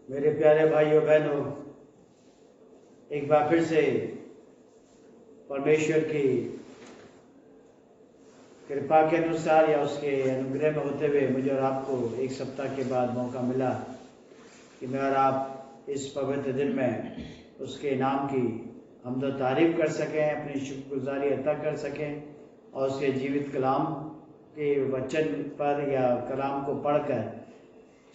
मेरे प्यारे भाइयों बहनों, एक बार फिर से परमेश्वर की कृपा के अनुसार या उसके अनुग्रह में होते हुए मुझे और आपको एक सप्ताह के बाद मौका मिला कि मैं और आप इस पवित्र दिन में उसके नाम की हमदो तारीफ कर सकें, अपनी शुक्रगुजारी अता कर सकें और उसके जीवित कलाम के वचन पर या कलाम को पढ़कर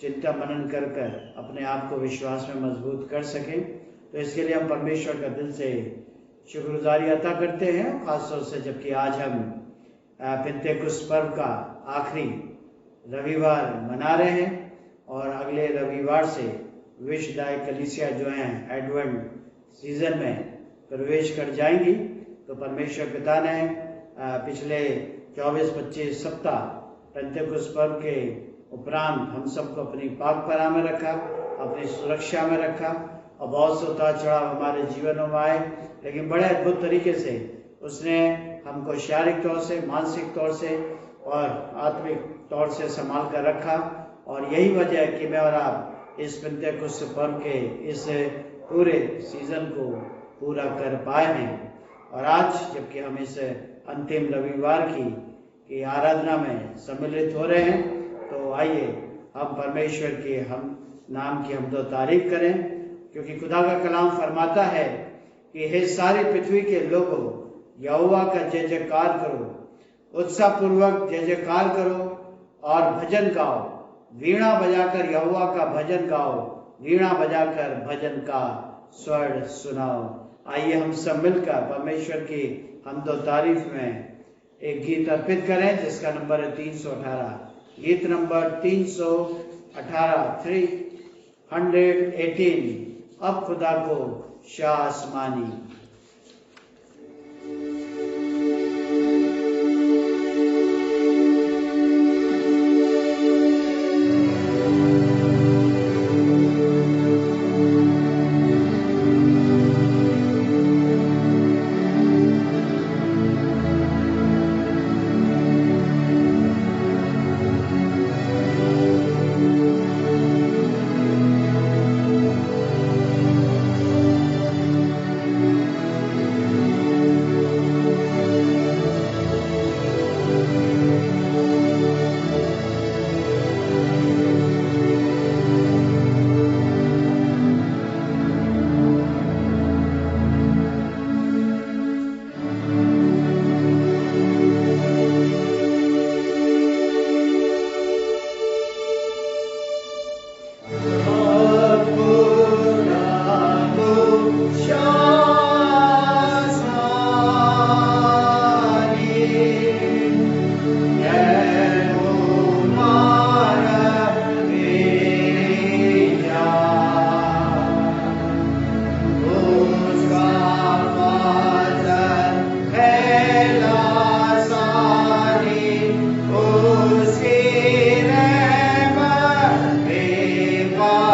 चिंता मनन कर कर अपने आप को विश्वास में मजबूत कर सकें। तो इसके लिए हम परमेश्वर का दिल से शुक्रगुजारी अता करते हैं, खासतौर से जबकि आज हम पिंतेकुस्त पर्व का आखिरी रविवार मना रहे हैं और अगले रविवार से विश्वदाय कलीसिया जो हैं एडवेंट सीजन में प्रवेश कर जाएंगी। तो परमेश्वर पिता ने पिछले 24-25 सप्ताह पिंतेकुस्त पर्व के उपरांत हम सबको अपनी पाक पनाह में रखा, अपनी सुरक्षा में रखा और बहुत से उतार चढ़ाव हमारे जीवनों में आए, लेकिन बड़े अद्भुत तरीके से उसने हमको शारीरिक तौर से, मानसिक तौर से और आत्मिक तौर से संभाल कर रखा। और यही वजह है कि मैं और आप इस पिंतेकुस्त पर्व के इस पूरे सीजन को पूरा कर पाए हैं। और आज जबकि हम इस अंतिम रविवार की आराधना में सम्मिलित हो रहे हैं, तो आइए हम परमेश्वर के हम नाम की हमदो तारीफ करें, क्योंकि खुदा का कलाम फरमाता है कि हे सारी पृथ्वी के लोगों, यहोवा का जय जयकार करो, उत्साह पूर्वक जय जयकार करो और भजन गाओ, वीणा बजाकर यहोवा का भजन गाओ, वीणा बजाकर भजन का स्वर सुनाओ। आइए हम सब मिलकर परमेश्वर की हमदो तारीफ में एक गीत अर्पित करें जिसका नंबर है 318। गीत नंबर 318 318। अब खुदा को शाह आसमानी। Viva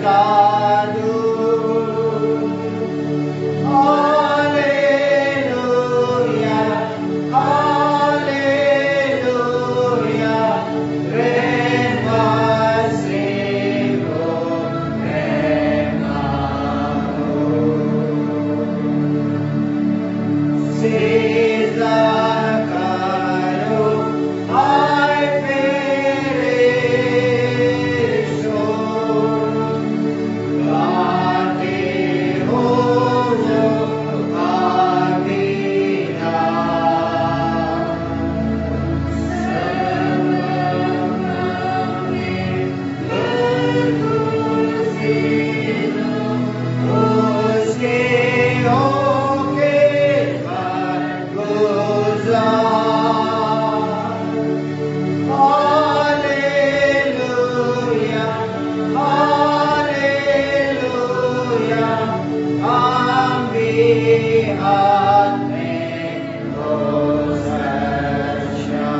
साधु हालेलुया हालेलुया प्रेमा सेवो प्रेमामो सेजा करो हाय फेरेशो गाते हो जो आमीना उसके होके हालेलुया हालेलुया हम भी हाथ में हो सच्चा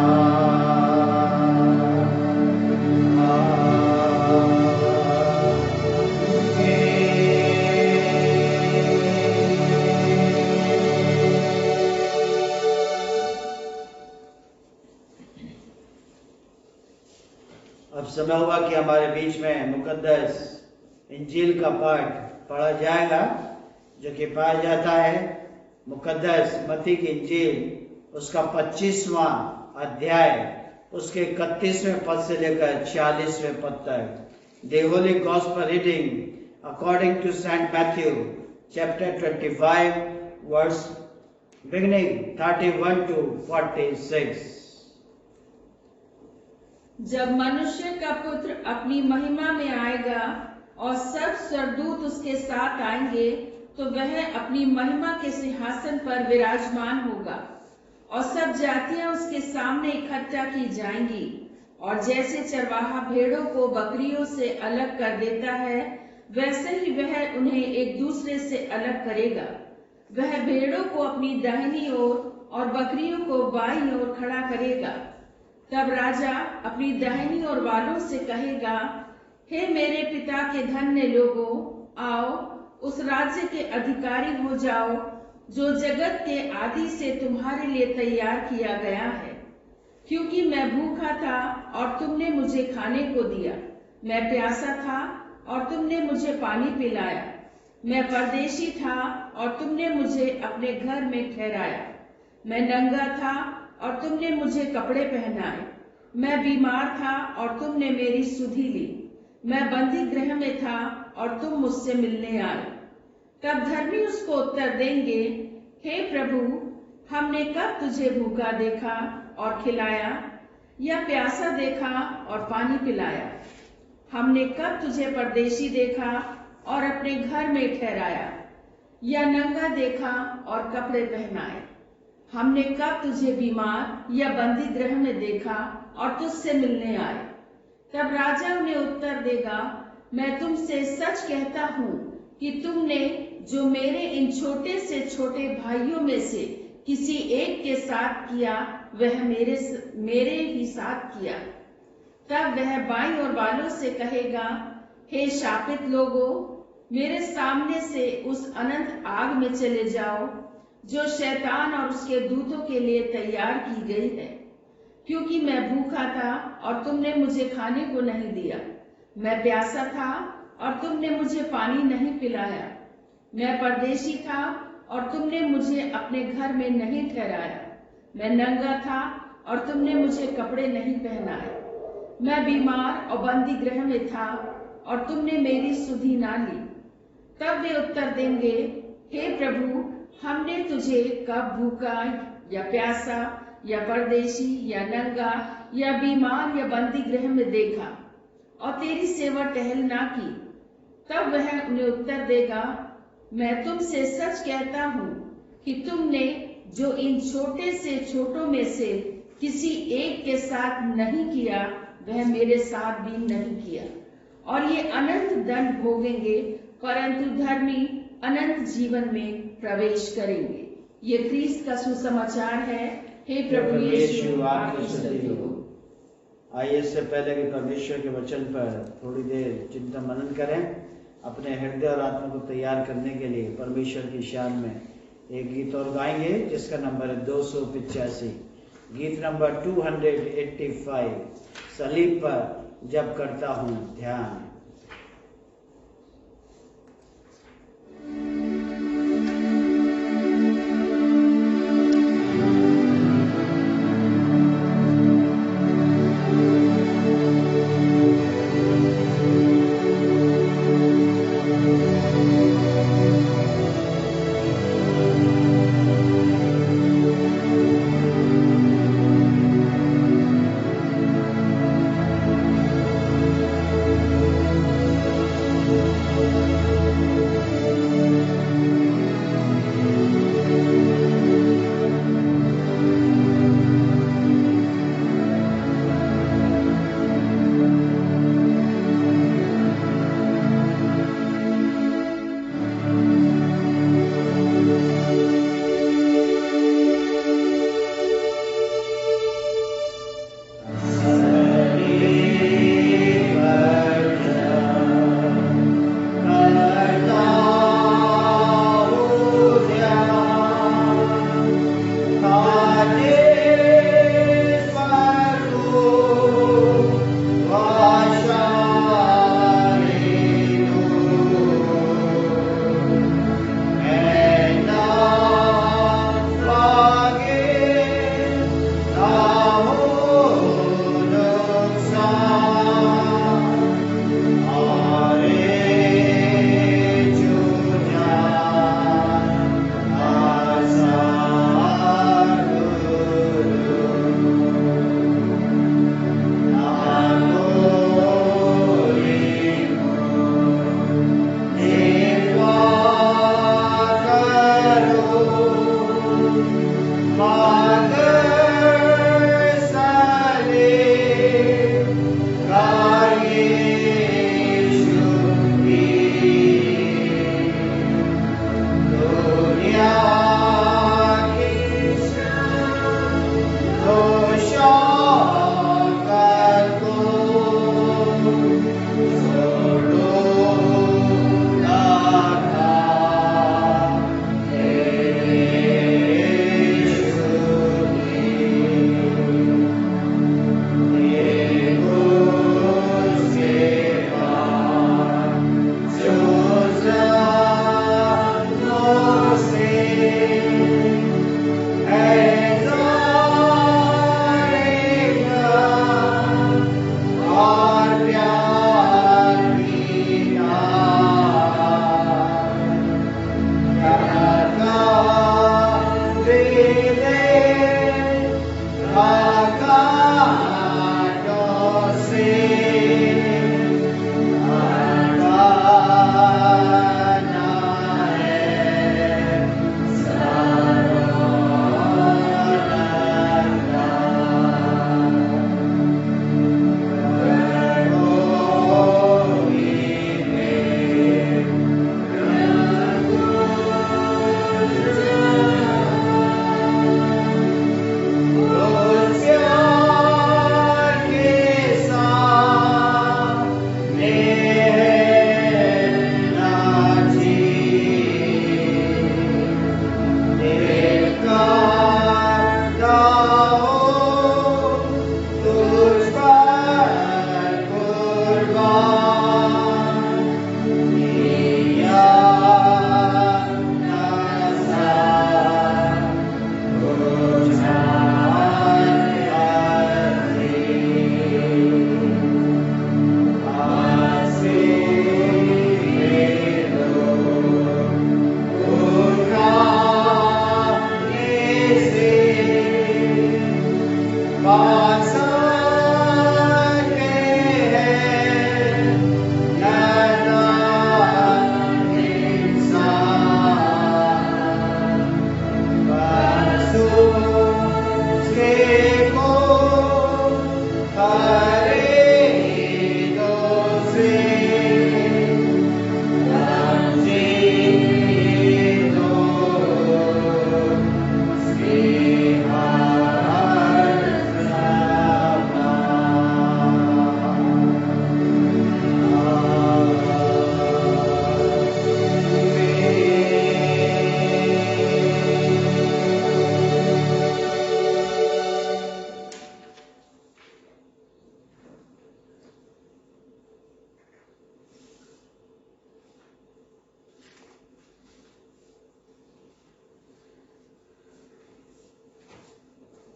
अब समय हुआ कि हमारे बीच में मुकद्दस इंजील का पाठ पढ़ा जाएगा, जो कि पाया जाता है मुकद्दस मत्ती की इंजील उसका 25वां अध्याय उसके 31वें पद से लेकर 46वें पद तक। The holy gospel reading according to Saint Matthew chapter 25 verse beginning 31 to 46। जब मनुष्य का पुत्र अपनी महिमा में आएगा और सब स्वर्गदूत उसके साथ आएंगे, तो वह अपनी महिमा के सिंहासन पर विराजमान होगा और सब जातियां उसके सामने इकट्ठा की जाएंगी। और जैसे चरवाहा भेड़ों को बकरियों से अलग कर देता है, वैसे ही वह उन्हें एक दूसरे से अलग करेगा। वह भेड़ों को अपनी दाहिनी ओर और बकरियों को बाईं ओर खड़ा करेगा। तब राजा अपनी दाहिनी ओर वालों से कहेगा, हे मेरे पिता के धन्य लोगों, आओ उस राज्य के अधिकारी हो जाओ जो जगत के आदि से तुम्हारे लिए तैयार किया गया है। क्योंकि मैं भूखा था और तुमने मुझे खाने को दिया, मैं प्यासा था और तुमने मुझे पानी पिलाया, मैं परदेशी था और तुमने मुझे अपने घर में ठहराया, मैं नंगा था और तुमने मुझे कपड़े पहनाए, मैं बीमार था और तुमने मेरी सुधि ली, मैं बंदी गृह में था और तुम मुझसे मिलने आए। तब धर्मी उसको उत्तर देंगे, हे प्रभु, हमने कब तुझे भूखा देखा और खिलाया, या प्यासा देखा और पानी पिलाया? हमने कब तुझे परदेशी देखा और अपने घर में ठहराया, या नंगा देखा और कपड़े पहनाए? हमने कब तुझे बीमार या बंदी गृह में देखा और तुझसे मिलने आए? तब राजा उन्हें उत्तर देगा, मैं तुमसे सच कहता हूँ कि तुमने जो मेरे इन छोटे से छोटे भाइयों में से किसी एक के साथ किया, वह मेरे ही साथ किया। तब वह बाईं ओर वालों से कहेगा, हे शापित लोगों, मेरे सामने से उस अनंत आग में चले जाओ जो शैतान और उसके दूतों के लिए तैयार की गई है। क्योंकि मैं भूखा था और तुमने मुझे खाने को नहीं दिया, मैं प्यासा था और तुमने मुझे पानी नहीं पिलाया, मैं परदेशी था और तुमने मुझे अपने घर में नहीं ठहराया, मैं नंगा था और तुमने मुझे कपड़े नहीं पहनाए, मैं बीमार और बंदी गृह में था और तुमने मेरी सुधि ना ली। तब वे उत्तर देंगे, हे प्रभु, हमने तुझे कब भूखा या प्यासा या परदेशी या नंगा या बीमार या बंदी गृह में देखा और तेरी सेवा टहल ना की? तब वह उन्हें उत्तर देगा, मैं तुमसे सच कहता हूँ कि तुमने जो इन छोटे से छोटों में से किसी एक के साथ नहीं किया, वह मेरे साथ भी नहीं किया। और ये अनंत दंड भोगेंगे, परंतु धर्मी अनंत जीवन में प्रवेश करेंगे। ये ख्रीस्त का सुसमाचार है। हे प्रभु यीशु, आपकी स्तुति हो। आइए इससे पहले कि परमेश्वर के वचन पर थोड़ी देर चिंतन मनन करें, अपने हृदय और आत्मा को तैयार करने के लिए परमेश्वर की शान में एक गीत और गाएंगे जिसका नंबर है 285, गीत नंबर 285, सलीब पर जब करता हूँ ध्यान।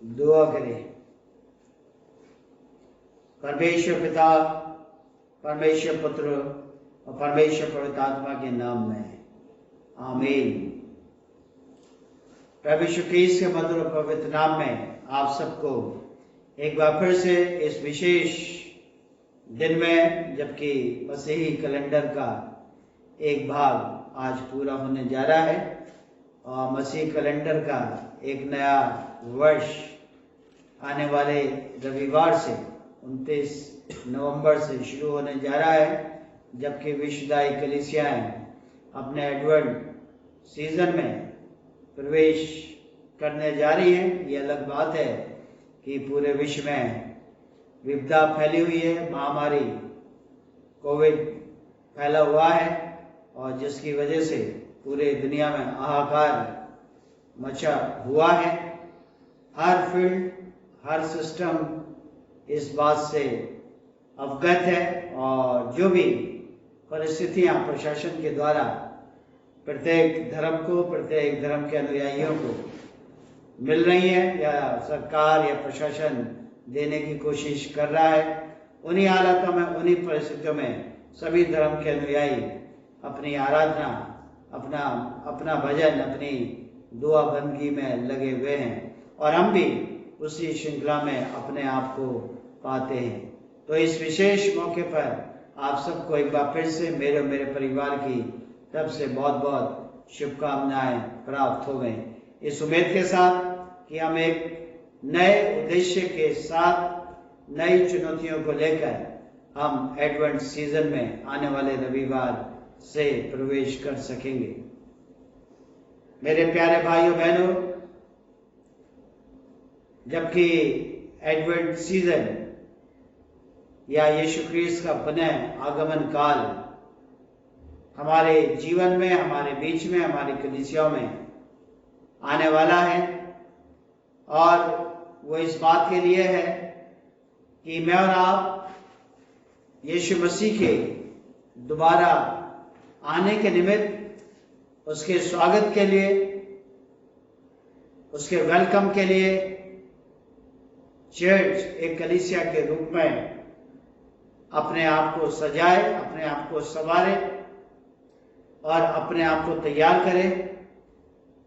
दुआ करें। परमेश्वर पिता, परमेश्वर पुत्र और परमेश्वर पवित्र आत्मा के नाम में आमीन। प्रभु यीशु क्रिस्त के मधुर और पवित्र नाम में आप सबको एक बार फिर से इस विशेष दिन में, जबकि मसीही कैलेंडर का एक भाग आज पूरा होने जा रहा है और मसीही कैलेंडर का एक नया वर्ष आने वाले रविवार से 29 नवंबर से शुरू होने जा रहा है, जबकि विश्वदायी कलीसियाएं अपने एडवेंट सीजन में प्रवेश करने जा रही हैं। ये अलग बात है कि पूरे विश्व में विपदा फैली हुई है, महामारी कोविड फैला हुआ है और जिसकी वजह से पूरे दुनिया में हाहाकार मचा हुआ है। हर फील्ड, हर सिस्टम इस बात से अवगत है और जो भी परिस्थितियां प्रशासन के द्वारा प्रत्येक धर्म को, प्रत्येक धर्म के अनुयायियों को मिल रही है या सरकार या प्रशासन देने की कोशिश कर रहा है, उन्हीं हालातों में, उन्हीं परिस्थितियों में सभी धर्म के अनुयायी अपनी आराधना, अपना भजन, अपनी दुआ बंदगी में लगे हुए हैं और हम भी उसी श्रृंखला में अपने आप को पाते हैं। तो इस विशेष मौके पर आप सबको एक बार फिर से मेरे परिवार की तरफ से बहुत बहुत शुभकामनाएं प्राप्त हो गई, इस उम्मीद के साथ कि हम एक नए उद्देश्य के साथ, नई चुनौतियों को लेकर हम एडवेंट सीजन में आने वाले रविवार से प्रवेश कर सकेंगे। मेरे प्यारे भाइयों बहनों, जबकि एडवेंट सीजन या यीशु ख्रीस्त का पुनः आगमन काल हमारे जीवन में, हमारे बीच में, हमारी कलीसियाओं में आने वाला है और वो इस बात के लिए है कि मैं और आप यीशु मसीह के दोबारा आने के निमित्त, उसके स्वागत के लिए, उसके वेलकम के लिए चर्च एक कलीसिया के रूप में अपने आप को सजाए, अपने आप को संवारे और अपने आप को तैयार करें।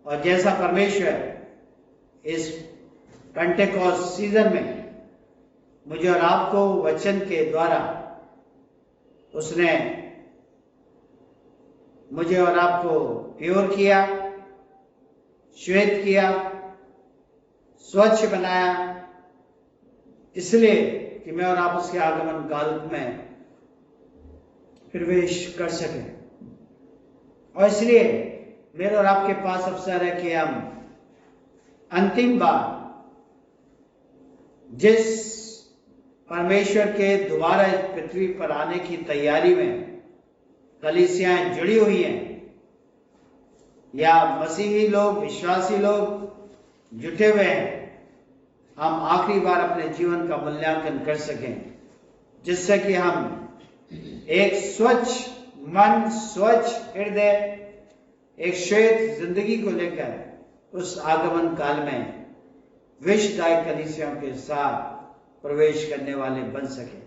और जैसा परमेश्वर इस पेंटेकोस्ट सीजन में मुझे और आपको वचन के द्वारा उसने मुझे और आपको प्योर किया, श्वेत किया, स्वच्छ बनाया, इसलिए कि मैं और आप उसके आगमन काल में प्रवेश कर सकें। और इसलिए मेरे और आपके पास अवसर है कि हम अंतिम बार जिस परमेश्वर के दोबारा इस पृथ्वी पर आने की तैयारी में कलीसियाएं जुड़ी हुई हैं या मसीही लोग, विश्वासी लोग जुटे हुए हैं, हम आखिरी बार अपने जीवन का मूल्यांकन कर सकें, जिससे कि हम एक स्वच्छ मन, स्वच्छ हृदय, एक श्वेत जिंदगी को लेकर उस आगमन काल में विश्वदायी कलीसियाओं के साथ प्रवेश करने वाले बन सके।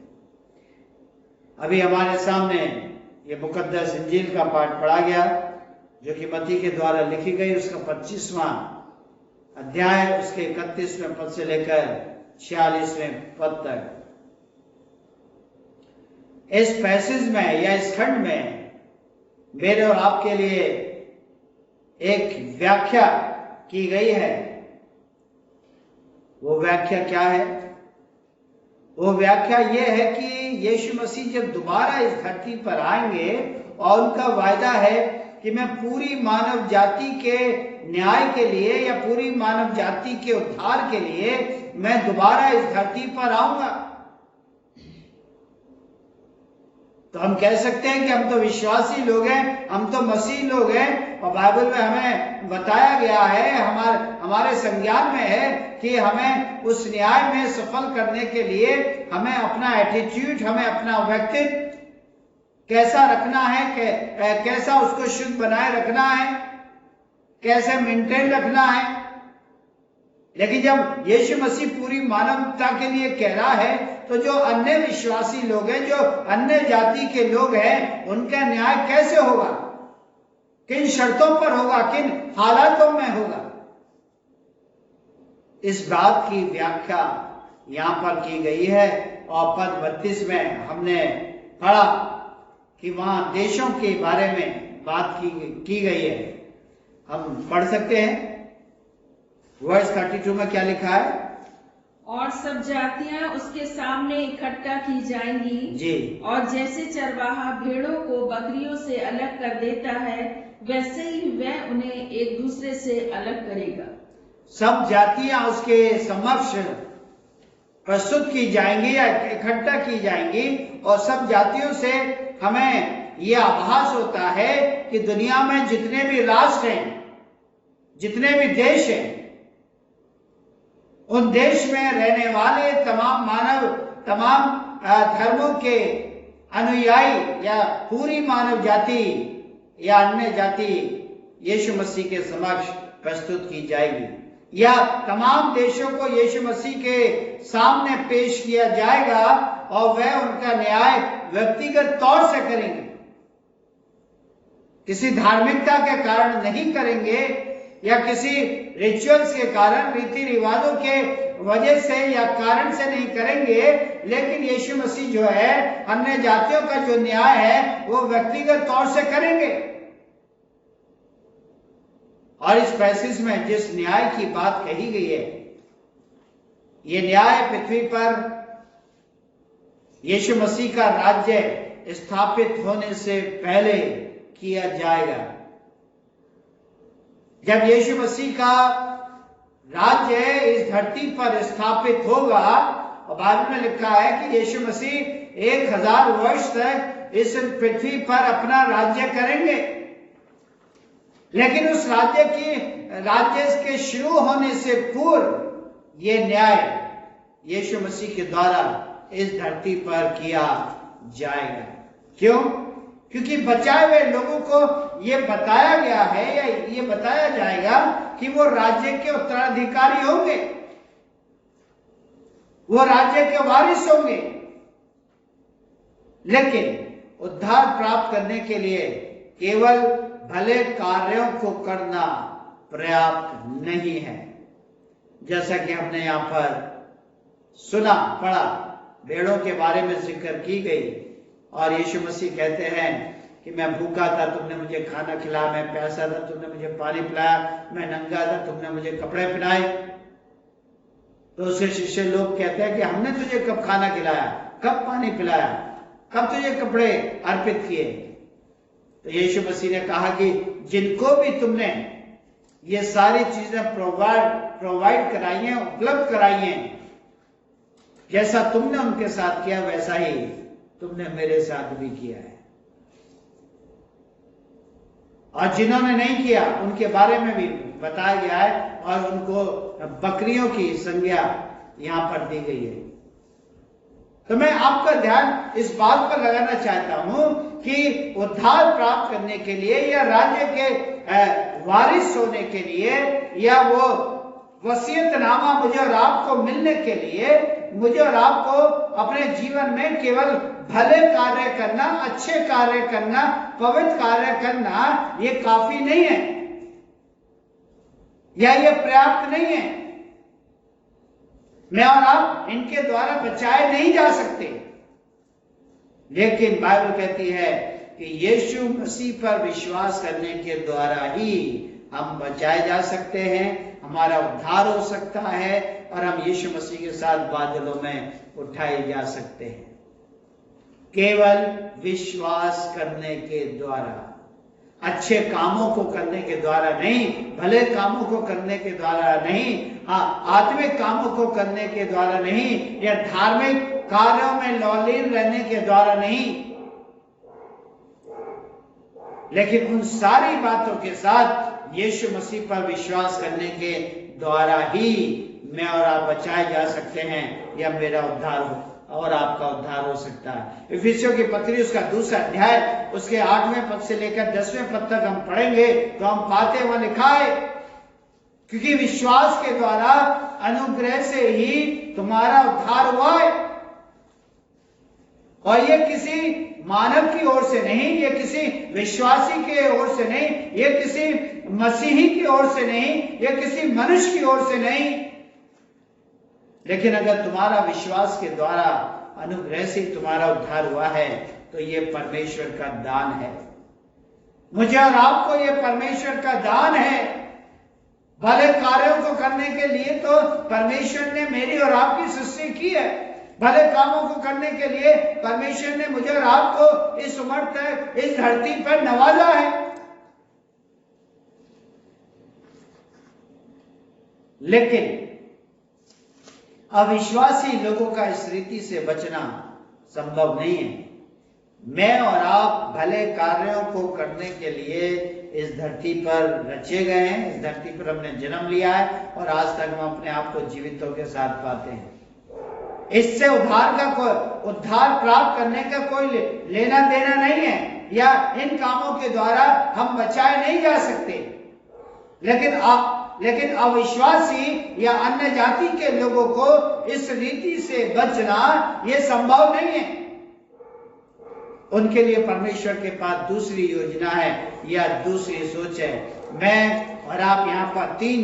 अभी हमारे सामने ये मुकद्दस इंजील का पाठ पढ़ा गया, जो कि मत्ती के द्वारा लिखी गई, उसका 25वां अध्याय, उसके 31वें पद से लेकर 46वें पद तक। इस पैसेज में या इस खंड में मेरे और आपके लिए एक व्याख्या की गई है। वो व्याख्या क्या है? वो व्याख्या ये है कि यीशु मसीह जब दोबारा इस धरती पर आएंगे और उनका वायदा है कि मैं पूरी मानव जाति के न्याय के लिए या पूरी मानव जाति के उद्धार के लिए मैं दोबारा इस धरती पर आऊंगा, तो हम कह सकते हैं कि हम तो विश्वासी लोग हैं, हम तो मसीह लोग हैं। और बाइबल में हमें बताया गया है, हमारे संज्ञान में है कि हमें उस न्याय में सफल करने के लिए हमें अपना एटीट्यूड, हमें अपना व्यक्तित्व कैसा रखना है, कैसा उसको शुद्ध बनाए रखना है, कैसे मेंटेन रखना है, लेकिन जब यीशु मसीह पूरी मानवता के लिए कह रहा है, तो जो अन्य विश्वासी लोग हैं, जो अन्य जाति के लोग हैं, उनका न्याय कैसे होगा, किन शर्तों पर होगा, किन हालातों में होगा? इस बात की व्याख्या यहां पर की गई है। और पद 32 में हमने पढ़ा कि वहां देशों के बारे में बात की गई है। हम पढ़ सकते हैं वर्स 32 में क्या लिखा है? और सब जातियां उसके सामने इकट्ठा की जाएंगी जी। और जैसे चरवाहा भेड़ों को बकरियों से अलग कर देता है, वैसे ही वह उन्हें एक दूसरे से अलग करेगा। सब जातियां उसके समक्ष प्रस्तुत की जाएंगी या इकट्ठा की जाएंगी, और सब जातियों से हमें यह आभास होता है कि दुनिया में जितने भी राष्ट्र हैं, जितने भी देश हैं, उन देश में रहने वाले तमाम मानव, तमाम धर्मों के अनुयायी या पूरी मानव जाति या अन्य जाति यीशु मसीह के समक्ष प्रस्तुत की जाएगी, या तमाम देशों को यीशु मसीह के सामने पेश किया जाएगा और वह उनका न्याय व्यक्तिगत तौर से करेंगे। किसी धार्मिकता के कारण नहीं करेंगे या किसी रिचुअल्स के कारण, रीति रिवाजों के वजह से या कारण से नहीं करेंगे, लेकिन यीशु मसीह जो है अन्य जातियों का जो न्याय है वो व्यक्तिगत तौर से करेंगे। और इस पैसेज में जिस न्याय की बात कही गई है, ये न्याय पृथ्वी पर यीशु मसीह का राज्य स्थापित होने से पहले किया जाएगा। जब यीशु मसीह का राज्य इस धरती पर स्थापित होगा, और बाइबल में लिखा है कि यीशु मसीह 1000 वर्ष तक इस पृथ्वी पर अपना राज्य करेंगे। लेकिन उस राज्य के शुरू होने से पूर्व ये न्याय यीशु मसीह के द्वारा इस धरती पर किया जाएगा। क्यों? क्योंकि बचाए हुए लोगों को ये बताया गया है या ये बताया जाएगा कि वो राज्य के उत्तराधिकारी होंगे, वो राज्य के वारिस होंगे। लेकिन उद्धार प्राप्त करने के लिए केवल भले कार्यों को करना पर्याप्त नहीं है। जैसा कि हमने यहां पर सुना, पढ़ा, भेड़ों के बारे में जिक्र की गई, और यीशु मसीह कहते हैं कि मैं भूखा था, तुमने मुझे खाना खिलाया, मैं प्यासा था, तुमने मुझे पानी पिलाया, मैं नंगा था, तुमने मुझे कपड़े पहनाए। तो उसके शिष्य लोग कहते हैं कि हमने तुझे कब खाना खिलाया, कब पानी पिलाया, कब तुझे कपड़े अर्पित किए? तो यीशु मसीह ने कहा कि जिनको भी तुमने ये सारी चीजें प्रोवाइड कराई हैं, उपलब्ध कराई हैं, जैसा तुमने उनके साथ किया वैसा ही तुमने मेरे साथ भी किया है। और जिन्होंने नहीं किया उनके बारे में भी बताया गया है, और उनको बकरियों की संज्ञा यहां पर दी गई है। तो मैं आपका ध्यान इस बात पर लगाना चाहता हूं कि उद्धार प्राप्त करने के लिए या राज्य के वारिस होने के लिए, या वो वसीयतनामा मुझे और आपको मिलने के लिए, मुझे और आपको अपने जीवन में केवल भले कार्य करना, अच्छे कार्य करना, पवित्र कार्य करना ये काफी नहीं है, या ये पर्याप्त नहीं है। मैं और आप इनके द्वारा बचाए नहीं जा सकते। लेकिन बाइबल कहती है कि यीशु मसीह पर विश्वास करने के द्वारा ही हम बचाए जा सकते हैं, हमारा उद्धार हो सकता है, और हम यीशु मसीह के साथ बादलों में उठाए जा सकते हैं, केवल विश्वास करने के द्वारा, अच्छे कामों को करने के द्वारा नहीं, भले कामों को करने के द्वारा नहीं, आत्मिक कामों को करने के द्वारा नहीं, या धार्मिक कार्यों में लौलीन रहने के द्वारा नहीं, लेकिन उन सारी बातों के साथ यीशु मसीह पर विश्वास करने के द्वारा ही मैं और आप बचाए जा सकते हैं, या मेरा उद्धार और आपका उद्धार हो सकता है। इफिसियों की पत्री उसका 2 अध्याय उसके 8वें पद से लेकर 10वें पद तक हम पढ़ेंगे तो हम पाते वहां लिखा है क्योंकि विश्वास के द्वारा अनुग्रह से ही तुम्हारा उद्धार हुआ है। और ये किसी मानव की ओर से नहीं, ये किसी विश्वासी के ओर से नहीं, ये किसी मसीही की ओर से नहीं, ये किसी मनुष्य की ओर से नहीं, लेकिन अगर तुम्हारा विश्वास के द्वारा अनुग्रह से तुम्हारा उद्धार हुआ है तो ये परमेश्वर का दान है। मुझे और आपको ये परमेश्वर का दान है। भले कार्यों को करने के लिए तो परमेश्वर ने मेरी और आपकी सृष्टि की है। भले कामों को करने के लिए परमेश्वर ने मुझे और आपको इस उम्र तक इस धरती पर नवाजा है। लेकिन अविश्वासी लोगों का इस रीति से बचना संभव नहीं है। मैं और आप भले कार्यों को करने के लिए इस धरती पर रचे गए हैं, इस धरती पर हमने जन्म लिया है और आज तक हम अपने आप को जीवितों के साथ पाते हैं। इससे उद्धार प्राप्त करने का कोई लेना देना नहीं है, या इन कामों के द्वारा हम बचाए नहीं जा सकते। लेकिन अविश्वासी या अन्य जाति के लोगों को इस रीति से बचना यह संभव नहीं है। उनके लिए परमेश्वर के पास दूसरी योजना है या दूसरी सोच है। मैं और आप यहाँ पर 3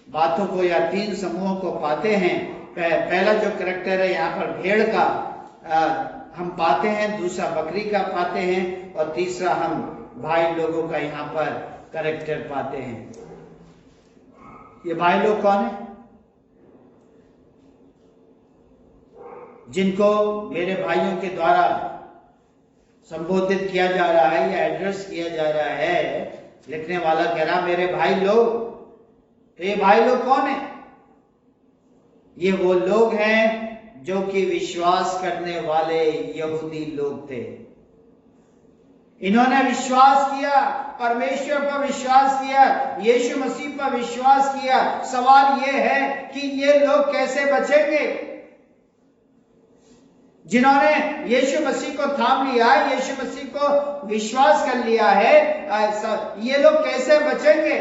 बातों को या 3 समूहों को पाते हैं। पहला जो करैक्टर है यहाँ पर भेड़ का हम पाते हैं, दूसरा बकरी का पाते हैं और तीसरा हम भाई लोगों का यहाँ पर करैक्टर पाते हैं। ये भाई लोग कौन है? जिनको मेरे भाइयों के द्वारा संबोधित किया जा रहा है या एड्रेस किया जा रहा है। लिखने वाला कह रहा मेरे भाई लोग। तो ये भाई लोग कौन है? ये वो लोग हैं जो कि विश्वास करने वाले यहूदी लोग थे। इन्होंने विश्वास किया, परमेश्वर पर विश्वास किया, यीशु मसीह पर विश्वास किया। सवाल ये है कि ये लोग कैसे बचेंगे? जिन्होंने यीशु मसीह को थाम लिया है, यीशु मसीह को विश्वास कर लिया है, ये लोग कैसे बचेंगे?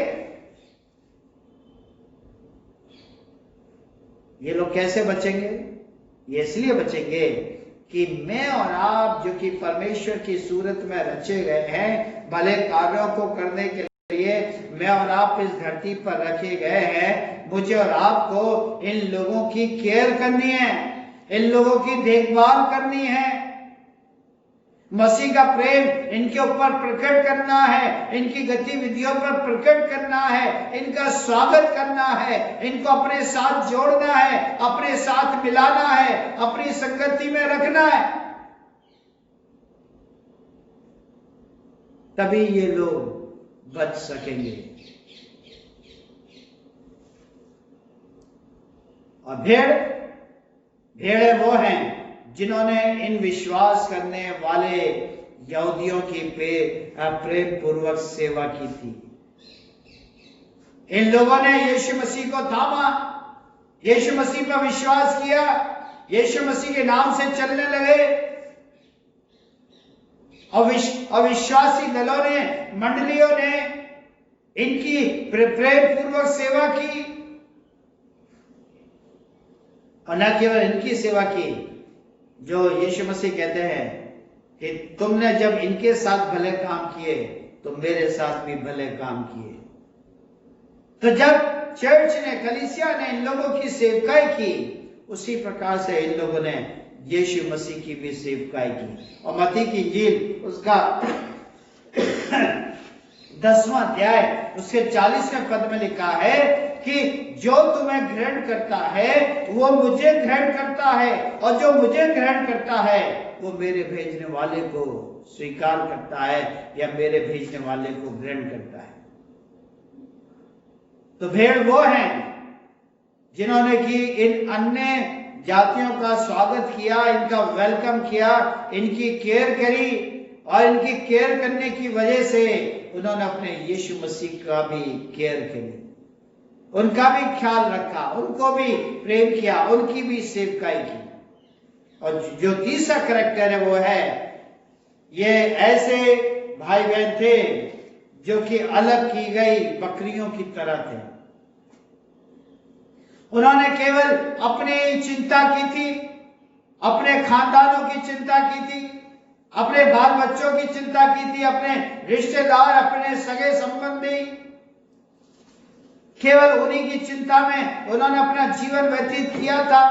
ये लोग कैसे बचेंगे? ये इसलिए बचेंगे कि मैं और आप जो कि परमेश्वर की सूरत में रचे गए हैं, भले कार्यों को करने के लिए मैं और आप इस धरती पर रखे गए हैं। मुझे और आपको इन लोगों की केयर करनी है, इन लोगों की देखभाल करनी है। मसीह का प्रेम इनके ऊपर प्रकट करना है, इनकी गतिविधियों पर प्रकट करना है, इनका स्वागत करना है, इनको अपने साथ जोड़ना है, अपने साथ मिलाना है, अपनी संगति में रखना है। तभी ये लोग बच सकेंगे। और भेड़े वो हैं जिन्होंने इन विश्वास करने वाले यहूदियों की प्रेम पूर्वक सेवा की थी। इन लोगों ने यीशु मसीह को थामा, यीशु मसीह पर विश्वास किया, यीशु मसीह के नाम से चलने लगे। अविश्वासी दलों ने, मंडलियों ने इनकी प्रेम पूर्वक सेवा की, और न केवल इनकी सेवा की, जो यीशु मसीह कहते हैं कि तुमने जब इनके साथ भले काम किए तो मेरे साथ भी भले काम किए। तो जब चर्च ने, कलीसिया ने इन लोगों की सेवकाई की, उसी प्रकार से इन लोगों ने यीशु मसीह की भी सेवकाई की। और मत्ती की इंजील उसका 10वां अध्याय उसके 40वें पद में लिखा है कि जो तुम्हें ग्रहण करता है वो मुझे ग्रहण करता है, और जो मुझे ग्रहण करता है वो मेरे भेजने वाले को स्वीकार करता है या मेरे भेजने वाले को ग्रहण करता है। तो भेड़ वो हैं जिन्होंने कि इन अन्य जातियों का स्वागत किया, इनका वेलकम किया, इनकी केयर करी, और इनकी केयर करने की वजह से उन्होंने अपने यीशु मसीह का भी केयर करी, उनका भी ख्याल रखा, उनको भी प्रेम किया, उनकी भी सेवकाई की। और जो तीसरा करैक्टर है वो है, ये ऐसे भाई बहन थे जो कि अलग की गई बकरियों की तरह थे। उन्होंने केवल अपनी चिंता की थी, अपने खानदानों की चिंता की थी, अपने बाल बच्चों की चिंता की थी, अपने रिश्तेदार, अपने सगे संबंधी, केवल उन्हीं की चिंता में उन्होंने अपना जीवन व्यतीत किया था।